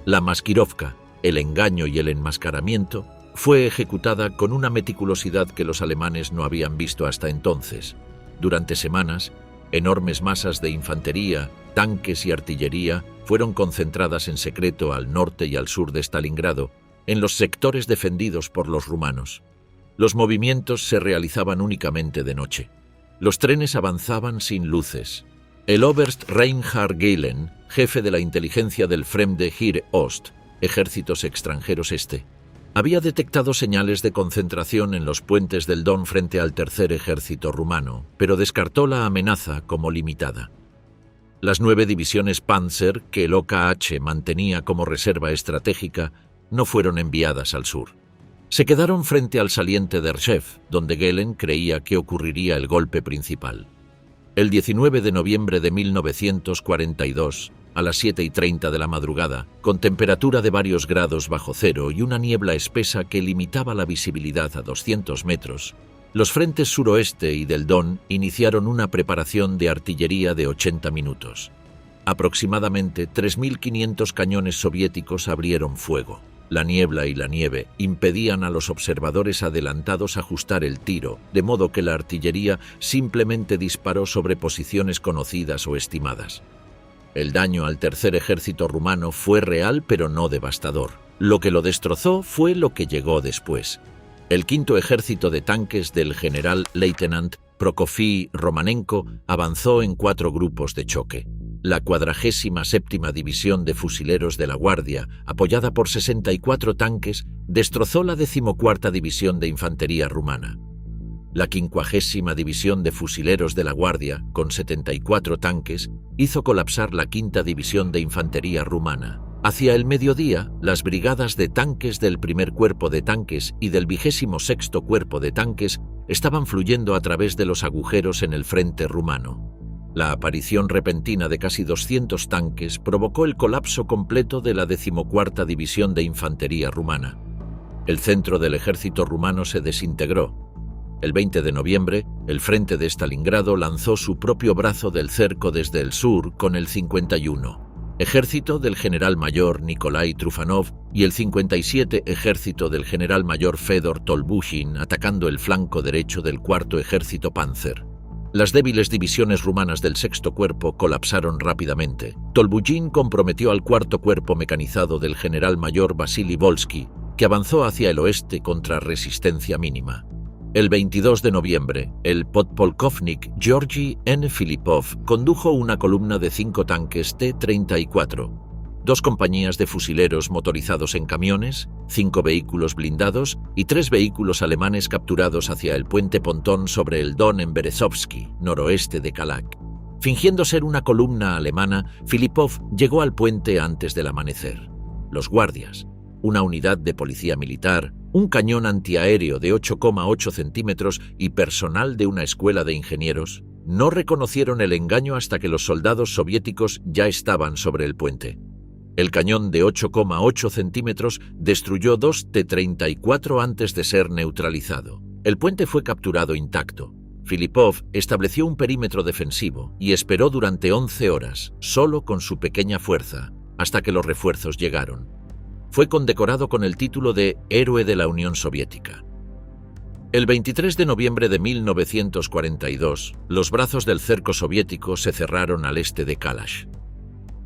Speaker 1: La Maskirovka, el engaño y el enmascaramiento, fue ejecutada con una meticulosidad que los alemanes no habían visto hasta entonces. Durante semanas, enormes masas de infantería, tanques y artillería fueron concentradas en secreto al norte y al sur de Stalingrado, en los sectores defendidos por los rumanos. Los movimientos se realizaban únicamente de noche. Los trenes avanzaban sin luces. El Oberst Reinhard Gehlen, jefe de la inteligencia del Fremde Heer Ost, Ejércitos Extranjeros Este, había detectado señales de concentración en los puentes del Don frente al Tercer Ejército rumano, pero descartó la amenaza como limitada. Las 9 divisiones Panzer que el OKH mantenía como reserva estratégica no fueron enviadas al sur. Se quedaron frente al saliente de Rchev, donde Gehlen creía que ocurriría el golpe principal. El 19 de noviembre de 1942, a las 7:30 de la madrugada, con temperatura de varios grados bajo cero y una niebla espesa que limitaba la visibilidad a 200 metros, Los frentes suroeste y del Don iniciaron una preparación de artillería de 80 minutos. Aproximadamente 3.500 cañones soviéticos abrieron fuego. La niebla y la nieve impedían a los observadores adelantados ajustar el tiro, de modo que la artillería simplemente disparó sobre posiciones conocidas o estimadas. El daño al tercer ejército rumano fue real pero no devastador. Lo que lo destrozó fue lo que llegó después. El quinto ejército de tanques del general Leitenant Prokofí Romanenko avanzó en 4 grupos de choque. La 47ª División de Fusileros de la Guardia, apoyada por 64 tanques, destrozó la 14ª División de Infantería rumana. La 50ª División de Fusileros de la Guardia, con 74 tanques, hizo colapsar la 5ª División de Infantería rumana. Hacia el mediodía, las brigadas de tanques del primer cuerpo de tanques y del 26º cuerpo de tanques estaban fluyendo a través de los agujeros en el frente rumano. La aparición repentina de casi 200 tanques provocó el colapso completo de la 14ª División de Infantería rumana. El centro del ejército rumano se desintegró. El 20 de noviembre, el frente de Stalingrado lanzó su propio brazo del cerco desde el sur con el 51. Ejército del general mayor Nikolai Trufanov y el 57 ejército del general mayor Fedor Tolbushin atacando el flanco derecho del cuarto ejército Panzer. Las débiles divisiones rumanas del sexto cuerpo colapsaron rápidamente. Tolbushin comprometió al cuarto cuerpo mecanizado del general mayor Vasily Volsky, que avanzó hacia el oeste contra resistencia mínima. El 22 de noviembre, el podpolkovnik Georgy N. Filipov condujo una columna de 5 tanques T-34, 2 compañías de fusileros motorizados en camiones, 5 vehículos blindados y 3 vehículos alemanes capturados hacia el puente pontón sobre el Don en Berezovsky, noroeste de Kalak. Fingiendo ser una columna alemana, Filipov llegó al puente antes del amanecer. Los guardias, una unidad de policía militar, un cañón antiaéreo de 8,8 centímetros y personal de una escuela de ingenieros, no reconocieron el engaño hasta que los soldados soviéticos ya estaban sobre el puente. El cañón de 8,8 centímetros destruyó 2 T-34 antes de ser neutralizado. El puente fue capturado intacto. Filipov estableció un perímetro defensivo y esperó durante 11 horas, solo con su pequeña fuerza, hasta que los refuerzos llegaron. Fue condecorado con el título de Héroe de la Unión Soviética. El 23 de noviembre de 1942, los brazos del cerco soviético se cerraron al este de Kalash.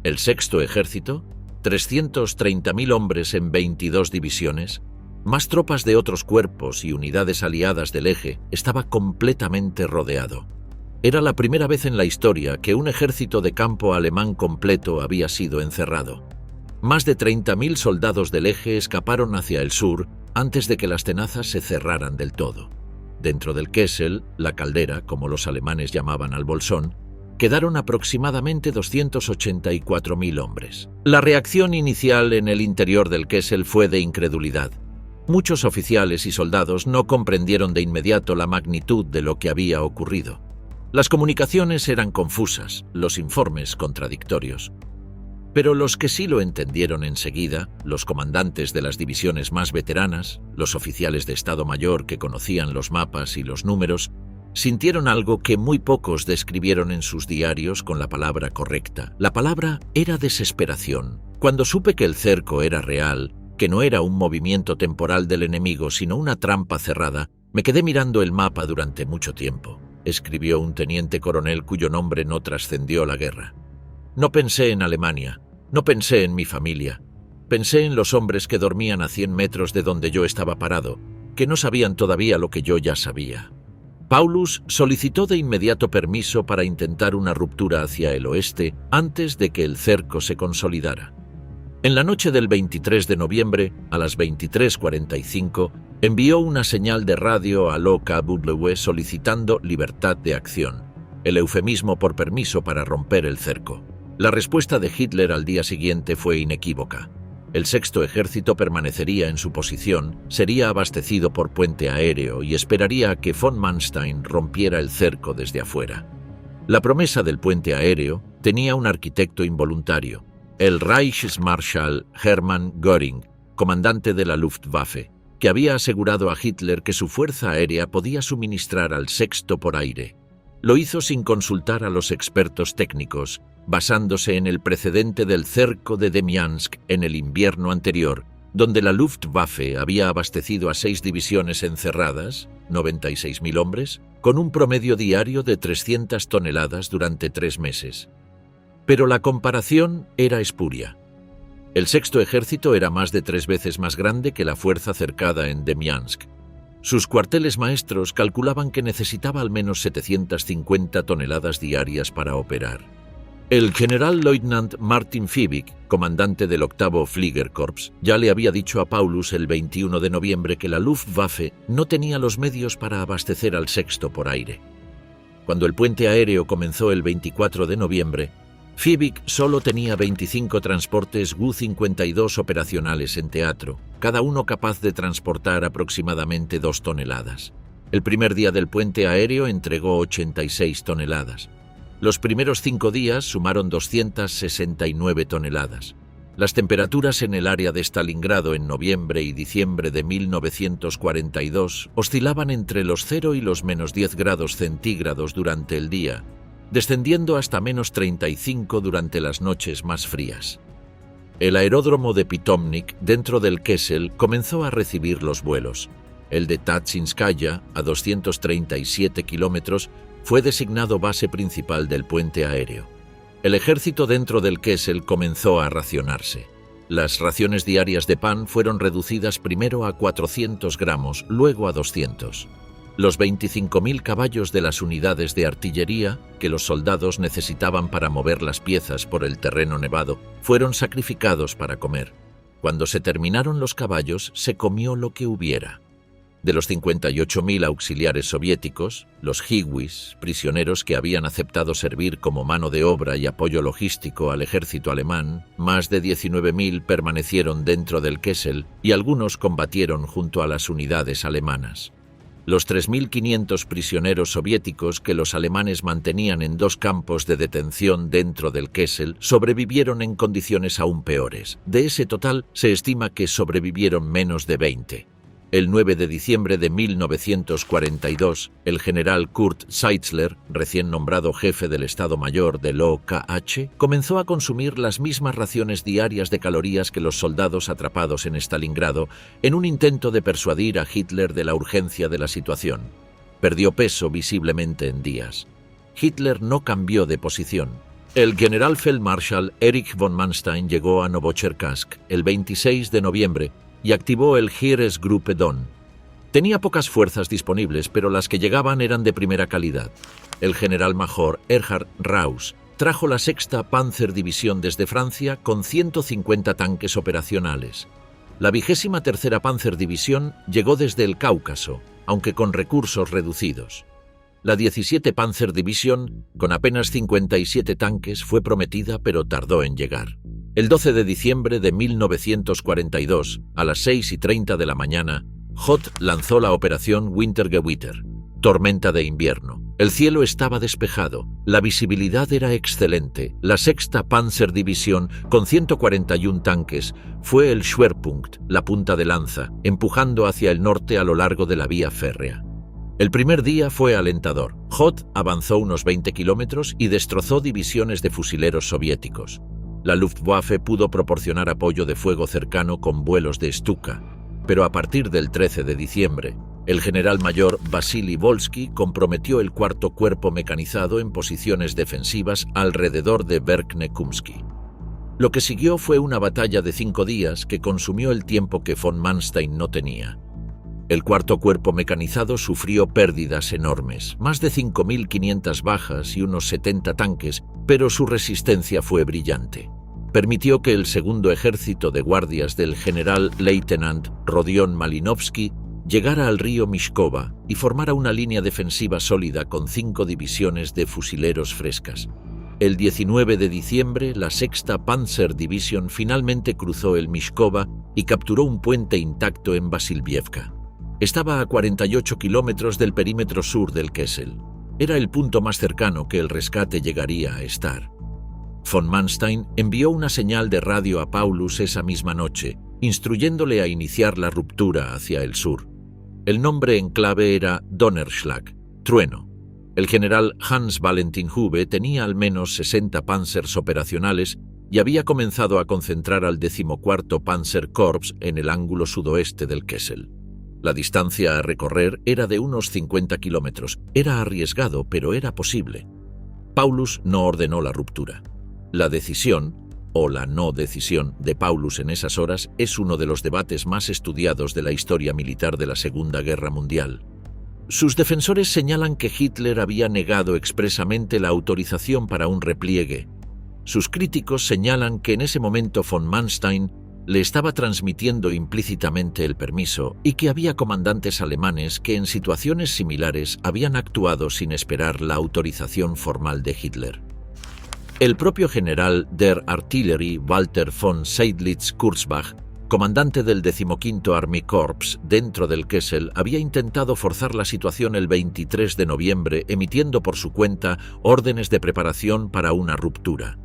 Speaker 1: El sexto ejército, 330.000 hombres en 22 divisiones, más tropas de otros cuerpos y unidades aliadas del eje, estaba completamente rodeado. Era la primera vez en la historia que un ejército de campo alemán completo había sido encerrado. Más de 30.000 soldados del eje escaparon hacia el sur antes de que las tenazas se cerraran del todo. Dentro del Kessel, la caldera, como los alemanes llamaban al bolsón, quedaron aproximadamente 284.000 hombres. La reacción inicial en el interior del Kessel fue de incredulidad. Muchos oficiales y soldados no comprendieron de inmediato la magnitud de lo que había ocurrido. Las comunicaciones eran confusas, los informes contradictorios. Pero los que sí lo entendieron enseguida, los comandantes de las divisiones más veteranas, los oficiales de Estado Mayor que conocían los mapas y los números, sintieron algo que muy pocos describieron en sus diarios con la palabra correcta. La palabra era desesperación. Cuando supe que el cerco era real, que no era un movimiento temporal del enemigo, sino una trampa cerrada, me quedé mirando el mapa durante mucho tiempo, escribió un teniente coronel cuyo nombre no trascendió la guerra. No pensé en Alemania, no pensé en mi familia. Pensé en los hombres que dormían a 100 metros de donde yo estaba parado, que no sabían todavía lo que yo ya sabía. Paulus solicitó de inmediato permiso para intentar una ruptura hacia el oeste antes de que el cerco se consolidara. En la noche del 23 de noviembre, a las 23:45, envió una señal de radio a l'OKW solicitando libertad de acción, el eufemismo por permiso para romper el cerco. La respuesta de Hitler al día siguiente fue inequívoca. El sexto ejército permanecería en su posición, sería abastecido por puente aéreo y esperaría a que von Manstein rompiera el cerco desde afuera. La promesa del puente aéreo tenía un arquitecto involuntario, el Reichsmarschall Hermann Göring, comandante de la Luftwaffe. que había asegurado a Hitler que su fuerza aérea podía suministrar al sexto por aire. Lo hizo sin consultar a los expertos técnicos, basándose en el precedente del cerco de Demiansk en el invierno anterior, donde la Luftwaffe había abastecido a 6 divisiones encerradas, 96.000 hombres, con un promedio diario de 300 toneladas durante 3 meses. Pero la comparación era espuria. El sexto ejército era más de 3 veces más grande que la fuerza cercada en Demiansk. Sus cuarteles maestros calculaban que necesitaba al menos 750 toneladas diarias para operar. El general-leutnant Martin Fiebig, comandante del 8º Fliegerkorps, ya le había dicho a Paulus el 21 de noviembre que la Luftwaffe no tenía los medios para abastecer al sexto por aire. Cuando el puente aéreo comenzó el 24 de noviembre, Fiebig solo tenía 25 transportes Ju-52 operacionales en teatro, cada uno capaz de transportar aproximadamente 2 toneladas. El primer día del puente aéreo entregó 86 toneladas. Los primeros 5 días sumaron 269 toneladas. Las temperaturas en el área de Stalingrado en noviembre y diciembre de 1942 oscilaban entre los 0 y los menos 10 grados centígrados durante el día, descendiendo hasta menos 35 durante las noches más frías. El aeródromo de Pitomnik, dentro del Kessel, comenzó a recibir los vuelos. El de Tatsinskaya, a 237 kilómetros, fue designado base principal del puente aéreo. El ejército dentro del Kessel comenzó a racionarse. Las raciones diarias de pan fueron reducidas primero a 400 gramos, luego a 200. Los 25.000 caballos de las unidades de artillería, que los soldados necesitaban para mover las piezas por el terreno nevado, fueron sacrificados para comer. Cuando se terminaron los caballos, se comió lo que hubiera. De los 58.000 auxiliares soviéticos, los hiwis, prisioneros que habían aceptado servir como mano de obra y apoyo logístico al ejército alemán, más de 19.000 permanecieron dentro del Kessel y algunos combatieron junto a las unidades alemanas. Los 3.500 prisioneros soviéticos que los alemanes mantenían en 2 campos de detención dentro del Kessel sobrevivieron en condiciones aún peores. De ese total, se estima que sobrevivieron menos de 20. El 9 de diciembre de 1942, el general Kurt Seitzler, recién nombrado jefe del Estado Mayor del OKH, comenzó a consumir las mismas raciones diarias de calorías que los soldados atrapados en Stalingrado en un intento de persuadir a Hitler de la urgencia de la situación. Perdió peso visiblemente en días. Hitler no cambió de posición. El generalfeldmarschall Erich von Manstein llegó a Novocherkassk el 26 de noviembre y activó el Heeresgruppe Don. Tenía pocas fuerzas disponibles, pero las que llegaban eran de primera calidad. El general major Erhard Raus trajo la 6ª Panzerdivisión desde Francia con 150 tanques operacionales. La 23ª Panzerdivisión llegó desde el Cáucaso, aunque con recursos reducidos. La 17 Panzerdivisión, con apenas 57 tanques, fue prometida pero tardó en llegar. El 12 de diciembre de 1942, a las 6:30 de la mañana, Hoth lanzó la operación Wintergewitter, tormenta de invierno. El cielo estaba despejado, la visibilidad era excelente. La 6ª Panzerdivisión, con 141 tanques, fue el Schwerpunkt, la punta de lanza, empujando hacia el norte a lo largo de la vía férrea. El primer día fue alentador. Hoth avanzó unos 20 kilómetros y destrozó divisiones de fusileros soviéticos. La Luftwaffe pudo proporcionar apoyo de fuego cercano con vuelos de Stuka, pero a partir del 13 de diciembre, el general mayor Vasily Volsky comprometió el 4º cuerpo mecanizado en posiciones defensivas alrededor de Verkhnekunsky. Lo que siguió fue una batalla de 5 días que consumió el tiempo que von Manstein no tenía. El 4º cuerpo mecanizado sufrió pérdidas enormes, más de 5.500 bajas y unos 70 tanques, pero su resistencia fue brillante. Permitió que el 2º ejército de guardias del general-leutnant Rodion Malinovsky llegara al río Mishkova y formara una línea defensiva sólida con 5 divisiones de fusileros frescas. El 19 de diciembre, la 6ª Panzerdivision finalmente cruzó el Mishkova y capturó un puente intacto en Vasilvievka. Estaba a 48 kilómetros del perímetro sur del Kessel. Era el punto más cercano que el rescate llegaría a estar. Von Manstein envió una señal de radio a Paulus esa misma noche, instruyéndole a iniciar la ruptura hacia el sur. El nombre en clave era Donnerschlag, trueno. El general Hans Valentin Hube tenía al menos 60 Panzers operacionales y había comenzado a concentrar al 14º Panzerkorps en el ángulo sudoeste del Kessel. La distancia a recorrer era de unos 50 kilómetros. Era arriesgado, pero era posible. Paulus no ordenó la ruptura. La decisión, o la no decisión, de Paulus en esas horas es uno de los debates más estudiados de la historia militar de la Segunda Guerra Mundial. Sus defensores señalan que Hitler había negado expresamente la autorización para un repliegue. Sus críticos señalan que en ese momento von Manstein le estaba transmitiendo implícitamente el permiso y que había comandantes alemanes que en situaciones similares habían actuado sin esperar la autorización formal de Hitler. El propio general der Artillerie Walter von Seydlitz-Kurzbach, comandante del 15º Army Corps dentro del Kessel, había intentado forzar la situación el 23 de noviembre, emitiendo por su cuenta órdenes de preparación para una ruptura.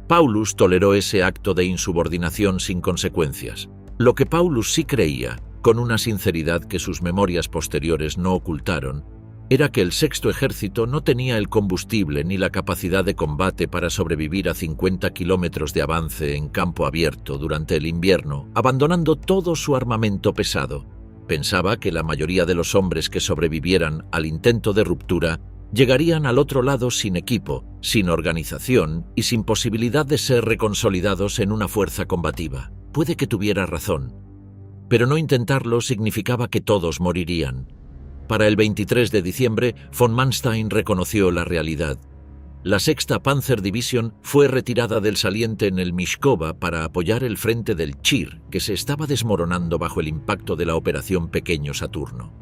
Speaker 1: Paulus toleró ese acto de insubordinación sin consecuencias. Lo que Paulus sí creía, con una sinceridad que sus memorias posteriores no ocultaron, era que el Sexto Ejército no tenía el combustible ni la capacidad de combate para sobrevivir a 50 kilómetros de avance en campo abierto durante el invierno, abandonando todo su armamento pesado. Pensaba que la mayoría de los hombres que sobrevivieran al intento de ruptura llegarían al otro lado sin equipo, sin organización y sin posibilidad de ser reconsolidados en una fuerza combativa. Puede que tuviera razón, pero no intentarlo significaba que todos morirían. Para el 23 de diciembre, von Manstein reconoció la realidad. La 6ª Panzer Division fue retirada del saliente en el Mishkova para apoyar el frente del Chir, que se estaba desmoronando bajo el impacto de la Operación Pequeño Saturno.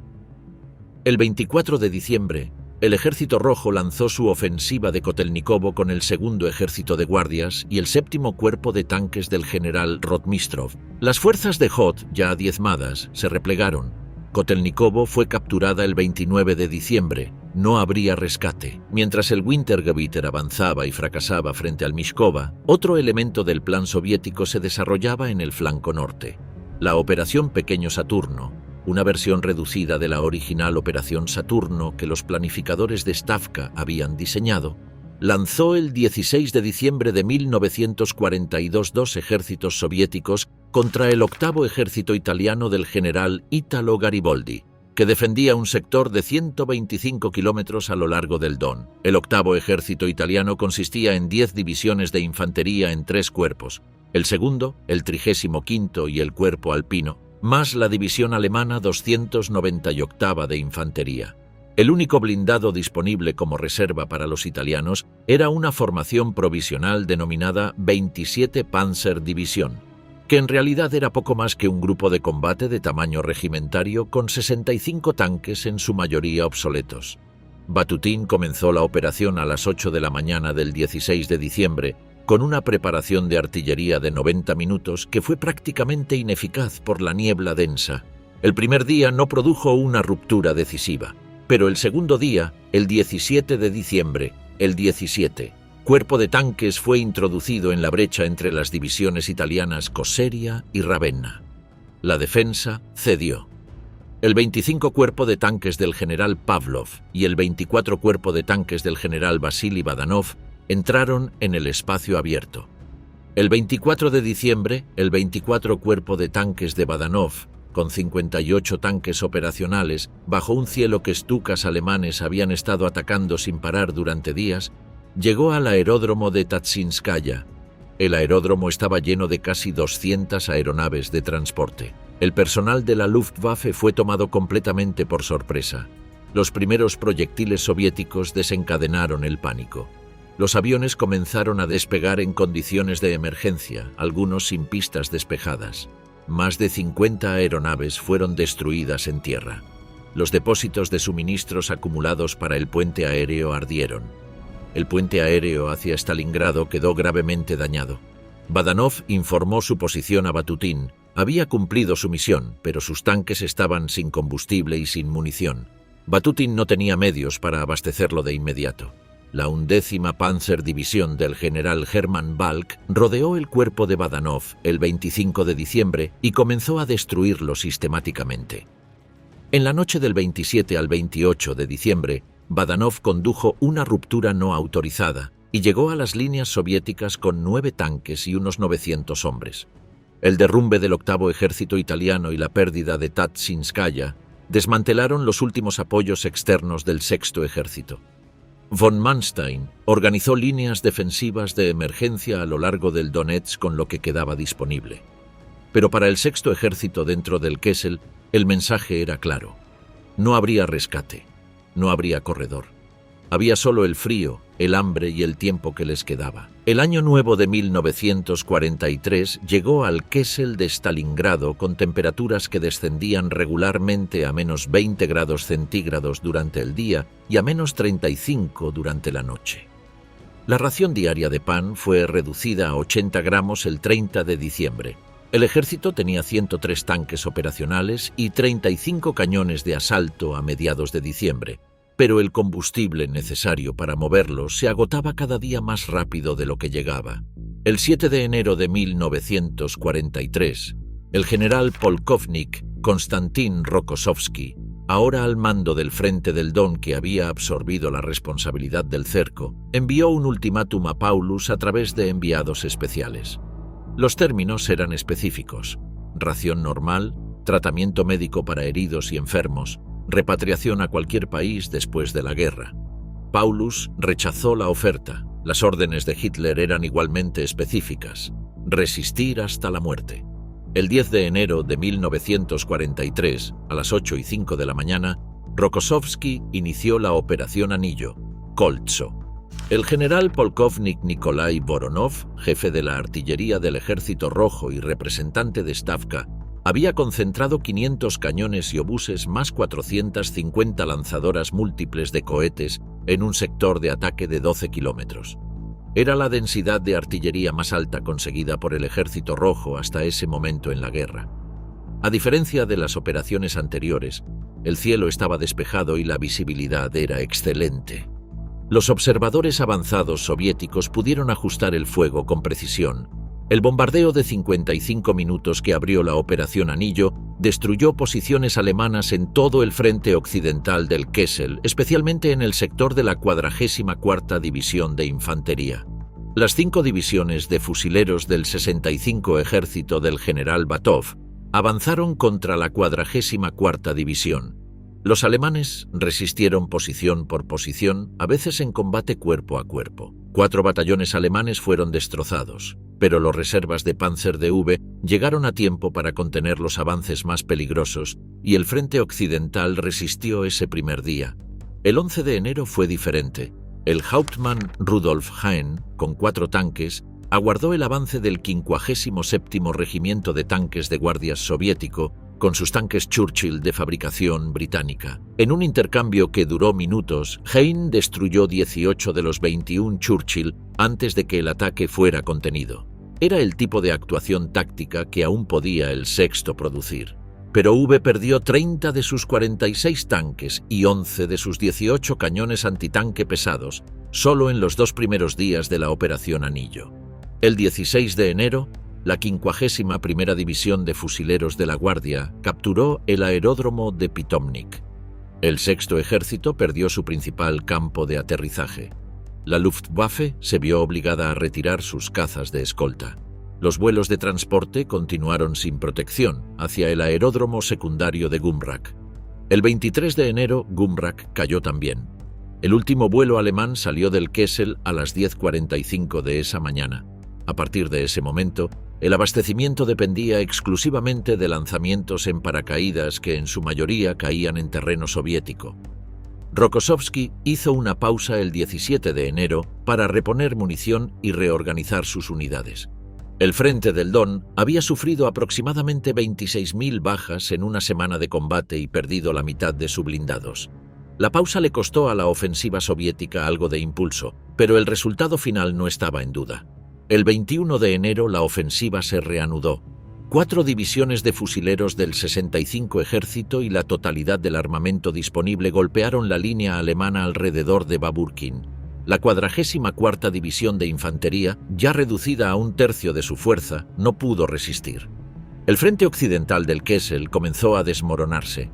Speaker 1: El 24 de diciembre, el Ejército Rojo lanzó su ofensiva de Kotelnikovo con el 2º Ejército de Guardias y el 7º Cuerpo de Tanques del general Rotmistrov. Las fuerzas de Hoth, ya diezmadas, se replegaron. Kotelnikovo fue capturada el 29 de diciembre. No habría rescate. Mientras el Wintergebiet avanzaba y fracasaba frente al Mishkova, otro elemento del plan soviético se desarrollaba en el flanco norte. La Operación Pequeño Saturno, una versión reducida de la original Operación Saturno que los planificadores de Stavka habían diseñado, lanzó el 16 de diciembre de 1942 dos ejércitos soviéticos contra el 8º Ejército italiano del general Italo Gariboldi, que defendía un sector de 125 kilómetros a lo largo del Don. El 8º Ejército italiano consistía en 10 divisiones de infantería en 3 cuerpos, el segundo, el 35º y el Cuerpo Alpino, más la división alemana 298ª de infantería. El único blindado disponible como reserva para los italianos era una formación provisional denominada 27 Panzer Division, que en realidad era poco más que un grupo de combate de tamaño regimentario con 65 tanques en su mayoría obsoletos. Batutin comenzó la operación a las 8 de la mañana del 16 de diciembre con una preparación de artillería de 90 minutos que fue prácticamente ineficaz por la niebla densa. El primer día no produjo una ruptura decisiva. Pero el segundo día, el 17 de diciembre, el 17, cuerpo de tanques fue introducido en la brecha entre las divisiones italianas Coseria y Ravenna. La defensa cedió. El 25 cuerpo de tanques del general Pavlov y el 24 cuerpo de tanques del general Vasily Badanov entraron en el espacio abierto. El 24 de diciembre, el 24 cuerpo de tanques de Badanov, con 58 tanques operacionales, bajo un cielo que Stukas alemanes habían estado atacando sin parar durante días, llegó al aeródromo de Tatsinskaya. El aeródromo estaba lleno de casi 200 aeronaves de transporte. El personal de la Luftwaffe fue tomado completamente por sorpresa. Los primeros proyectiles soviéticos desencadenaron el pánico. Los aviones comenzaron a despegar en condiciones de emergencia, algunos sin pistas despejadas. Más de 50 aeronaves fueron destruidas en tierra. Los depósitos de suministros acumulados para el puente aéreo ardieron. El puente aéreo hacia Stalingrado quedó gravemente dañado. Badanov informó su posición a Batutin. Había cumplido su misión, pero sus tanques estaban sin combustible y sin munición. Batutin no tenía medios para abastecerlo de inmediato. La 11ª Panzerdivisión del general Hermann Balck rodeó el cuerpo de Badanov el 25 de diciembre y comenzó a destruirlo sistemáticamente. En la noche del 27 al 28 de diciembre, Badanov condujo una ruptura no autorizada y llegó a las líneas soviéticas con 9 tanques y unos 900 hombres. El derrumbe del 8º Ejército italiano y la pérdida de Tatsinskaya desmantelaron los últimos apoyos externos del 6º Ejército. Von Manstein organizó líneas defensivas de emergencia a lo largo del Donetsk con lo que quedaba disponible. Pero para el 6º Ejército dentro del Kessel, el mensaje era claro. No habría rescate, no habría corredor. Había solo el frío, el hambre y el tiempo que les quedaba. El año nuevo de 1943 llegó al Kessel de Stalingrado con temperaturas que descendían regularmente a menos 20 grados centígrados durante el día y a menos 35 durante la noche. La ración diaria de pan fue reducida a 80 gramos el 30 de diciembre. El ejército tenía 103 tanques operacionales y 35 cañones de asalto a mediados de diciembre, pero el combustible necesario para moverlos se agotaba cada día más rápido de lo que llegaba. El 7 de enero de 1943, el general polkovnik Konstantin Rokossovski, ahora al mando del frente del Don que había absorbido la responsabilidad del cerco, envió un ultimátum a Paulus a través de enviados especiales. Los términos eran específicos: ración normal, tratamiento médico para heridos y enfermos, repatriación a cualquier país después de la guerra. Paulus rechazó la oferta. Las órdenes de Hitler eran igualmente específicas: resistir hasta la muerte. El 10 de enero de 1943, a las 8:05 de la mañana, Rokossovski inició la Operación Anillo, Koltso. El general polkovnik Nikolai Voronov, jefe de la artillería del Ejército Rojo y representante de Stavka, había concentrado 500 cañones y obuses más 450 lanzadoras múltiples de cohetes en un sector de ataque de 12 kilómetros. Era la densidad de artillería más alta conseguida por el Ejército Rojo hasta ese momento en la guerra. A diferencia de las operaciones anteriores, el cielo estaba despejado y la visibilidad era excelente. Los observadores avanzados soviéticos pudieron ajustar el fuego con precisión. El bombardeo de 55 minutos que abrió la Operación Anillo destruyó posiciones alemanas en todo el frente occidental del Kessel, especialmente en el sector de la 44ª División de Infantería. Las 5 divisiones de fusileros del 65 Ejército del general Batov avanzaron contra la 44ª División. Los alemanes resistieron posición por posición, a veces en combate cuerpo a cuerpo. 4 batallones alemanes fueron destrozados, pero los reservas de Panzer DV llegaron a tiempo para contener los avances más peligrosos y el frente occidental resistió ese primer día. El 11 de enero fue diferente. El Hauptmann Rudolf Hahn, con 4 tanques, aguardó el avance del 57º Regimiento de Tanques de Guardias soviético con sus tanques Churchill de fabricación británica. En un intercambio que duró minutos, Hahn destruyó 18 de los 21 Churchill antes de que el ataque fuera contenido. Era el tipo de actuación táctica que aún podía el sexto producir. Pero V perdió 30 de sus 46 tanques y 11 de sus 18 cañones antitanque pesados, solo en los 2 primeros días de la Operación Anillo. El 16 de enero, la 51ª División de Fusileros de la Guardia capturó el aeródromo de Pitomnik. El 6º Ejército perdió su principal campo de aterrizaje. La Luftwaffe se vio obligada a retirar sus cazas de escolta. Los vuelos de transporte continuaron sin protección hacia el aeródromo secundario de Gumrak. El 23 de enero, Gumrak cayó también. El último vuelo alemán salió del Kessel a las 10:45 de esa mañana. A partir de ese momento, el abastecimiento dependía exclusivamente de lanzamientos en paracaídas que en su mayoría caían en terreno soviético. Rokossovski hizo una pausa el 17 de enero para reponer munición y reorganizar sus unidades. El frente del Don había sufrido aproximadamente 26.000 bajas en una semana de combate y perdido la mitad de sus blindados. La pausa le costó a la ofensiva soviética algo de impulso, pero el resultado final no estaba en duda. El 21 de enero la ofensiva se reanudó. 4 divisiones de fusileros del 65 Ejército y la totalidad del armamento disponible golpearon la línea alemana alrededor de Baburkin. La 44ª División de Infantería, ya reducida a un tercio de su fuerza, no pudo resistir. El frente occidental del Kessel comenzó a desmoronarse.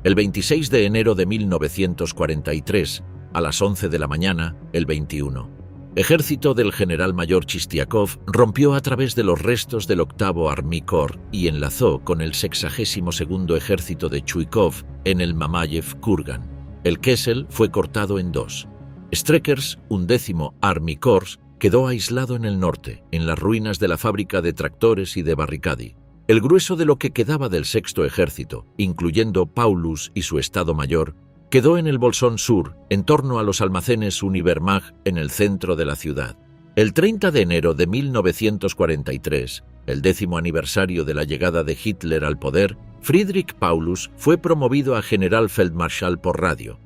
Speaker 1: El 26 de enero de 1943, a las 11 de la mañana, el 21, ejército del general mayor Chistiakov rompió a través de los restos del 8º Army Corps y enlazó con el 62º ejército de Chuikov en el Mamayev-Kurgan. El Kessel fue cortado en dos. Streckers, 11º Army Corps, quedó aislado en el norte, en las ruinas de la fábrica de tractores y de Barricadi. El grueso de lo que quedaba del Sexto Ejército, incluyendo Paulus y su Estado Mayor, quedó en el Bolsón Sur, en torno a los almacenes Univermag en el centro de la ciudad. El 30 de enero de 1943, el 10º aniversario de la llegada de Hitler al poder, Friedrich Paulus fue promovido a generalfeldmarschall por radio.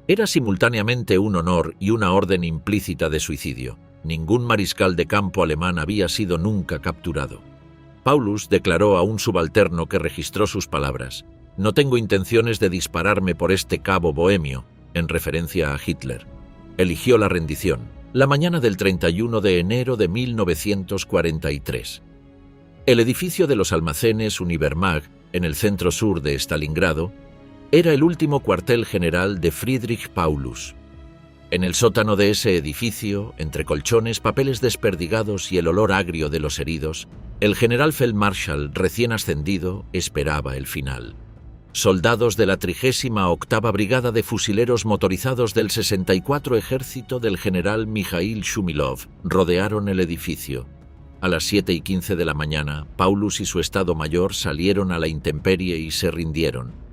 Speaker 1: Era simultáneamente un honor y una orden implícita de suicidio. Ningún mariscal de campo alemán había sido nunca capturado. Paulus declaró a un subalterno que registró sus palabras: «No tengo intenciones de dispararme por este cabo bohemio», en referencia a Hitler. Eligió la rendición, la mañana del 31 de enero de 1943. El edificio de los almacenes Univermag, en el centro sur de Stalingrado, era el último cuartel general de Friedrich Paulus. En el sótano de ese edificio, entre colchones, papeles desperdigados y el olor agrio de los heridos, el generalfeldmarschall recién ascendido esperaba el final. Soldados de la 38ª Brigada de Fusileros Motorizados del 64 Ejército del general Mikhail Shumilov rodearon el edificio. A las 7:15 de la mañana, Paulus y su Estado Mayor salieron a la intemperie y se rindieron.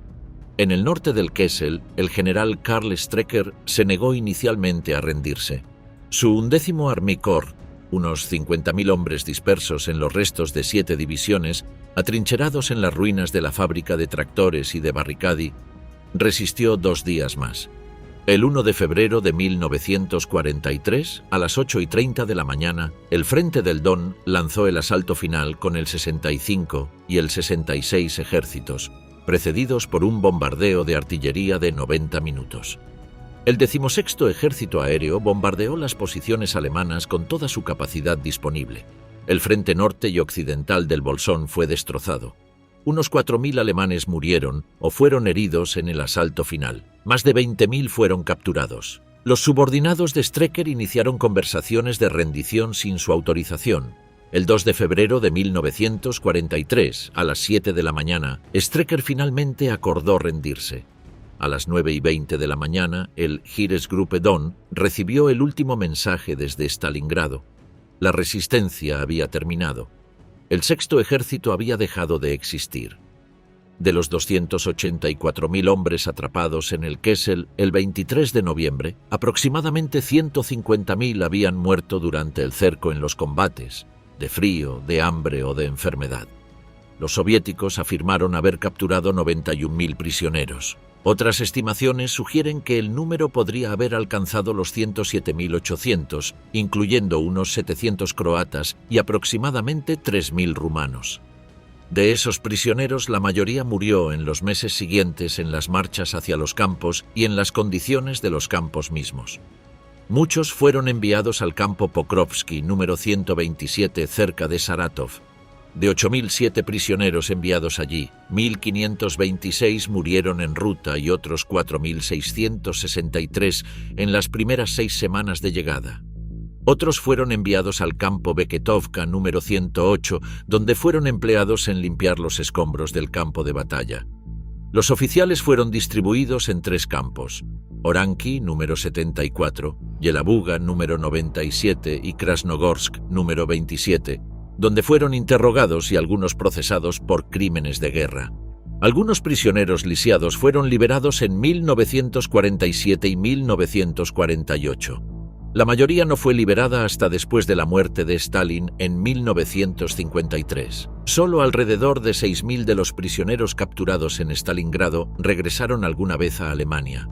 Speaker 1: En el norte del Kessel, el general Karl Strecker se negó inicialmente a rendirse. Su 11º Army Corps, unos 50.000 hombres dispersos en los restos de 7 divisiones, atrincherados en las ruinas de la fábrica de tractores y de Barricadi, resistió 2 días más. El 1 de febrero de 1943, a las 8:30 de la mañana, el Frente del Don lanzó el asalto final con el 65 y el 66 ejércitos, precedidos por un bombardeo de artillería de 90 minutos. El 16º Ejército Aéreo bombardeó las posiciones alemanas con toda su capacidad disponible. El frente norte y occidental del Bolsón fue destrozado. Unos 4.000 alemanes murieron o fueron heridos en el asalto final. Más de 20.000 fueron capturados. Los subordinados de Strecker iniciaron conversaciones de rendición sin su autorización. El 2 de febrero de 1943, a las 7 de la mañana, Strecker finalmente acordó rendirse. A las 9:20 de la mañana, el Heeresgruppe Don recibió el último mensaje desde Stalingrado. La resistencia había terminado. El Sexto Ejército había dejado de existir. De los 284.000 hombres atrapados en el Kessel el 23 de noviembre, aproximadamente 150.000 habían muerto durante el cerco en los combates, de frío, de hambre o de enfermedad. Los soviéticos afirmaron haber capturado 91.000 prisioneros. Otras estimaciones sugieren que el número podría haber alcanzado los 107.800, incluyendo unos 700 croatas y aproximadamente 3.000 rumanos. De esos prisioneros, la mayoría murió en los meses siguientes en las marchas hacia los campos y en las condiciones de los campos mismos. Muchos fueron enviados al campo Pokrovsky número 127 cerca de Saratov. De 8.007 prisioneros enviados allí, 1.526 murieron en ruta y otros 4.663 en las primeras 6 semanas de llegada. Otros fueron enviados al campo Beketovka número 108, donde fueron empleados en limpiar los escombros del campo de batalla. Los oficiales fueron distribuidos en 3 campos: Oranki número 74, Yelabuga número 97 y Krasnogorsk número 27, donde fueron interrogados y algunos procesados por crímenes de guerra. Algunos prisioneros lisiados fueron liberados en 1947 y 1948. La mayoría no fue liberada hasta después de la muerte de Stalin en 1953. Solo alrededor de 6.000 de los prisioneros capturados en Stalingrado regresaron alguna vez a Alemania.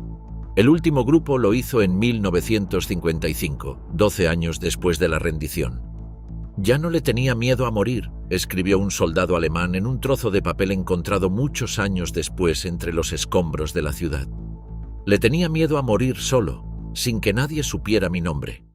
Speaker 1: El último grupo lo hizo en 1955, 12 años después de la rendición. «Ya no le tenía miedo a morir», escribió un soldado alemán en un trozo de papel encontrado muchos años después entre los escombros de la ciudad. «Le tenía miedo a morir solo. sin que nadie supiera mi nombre.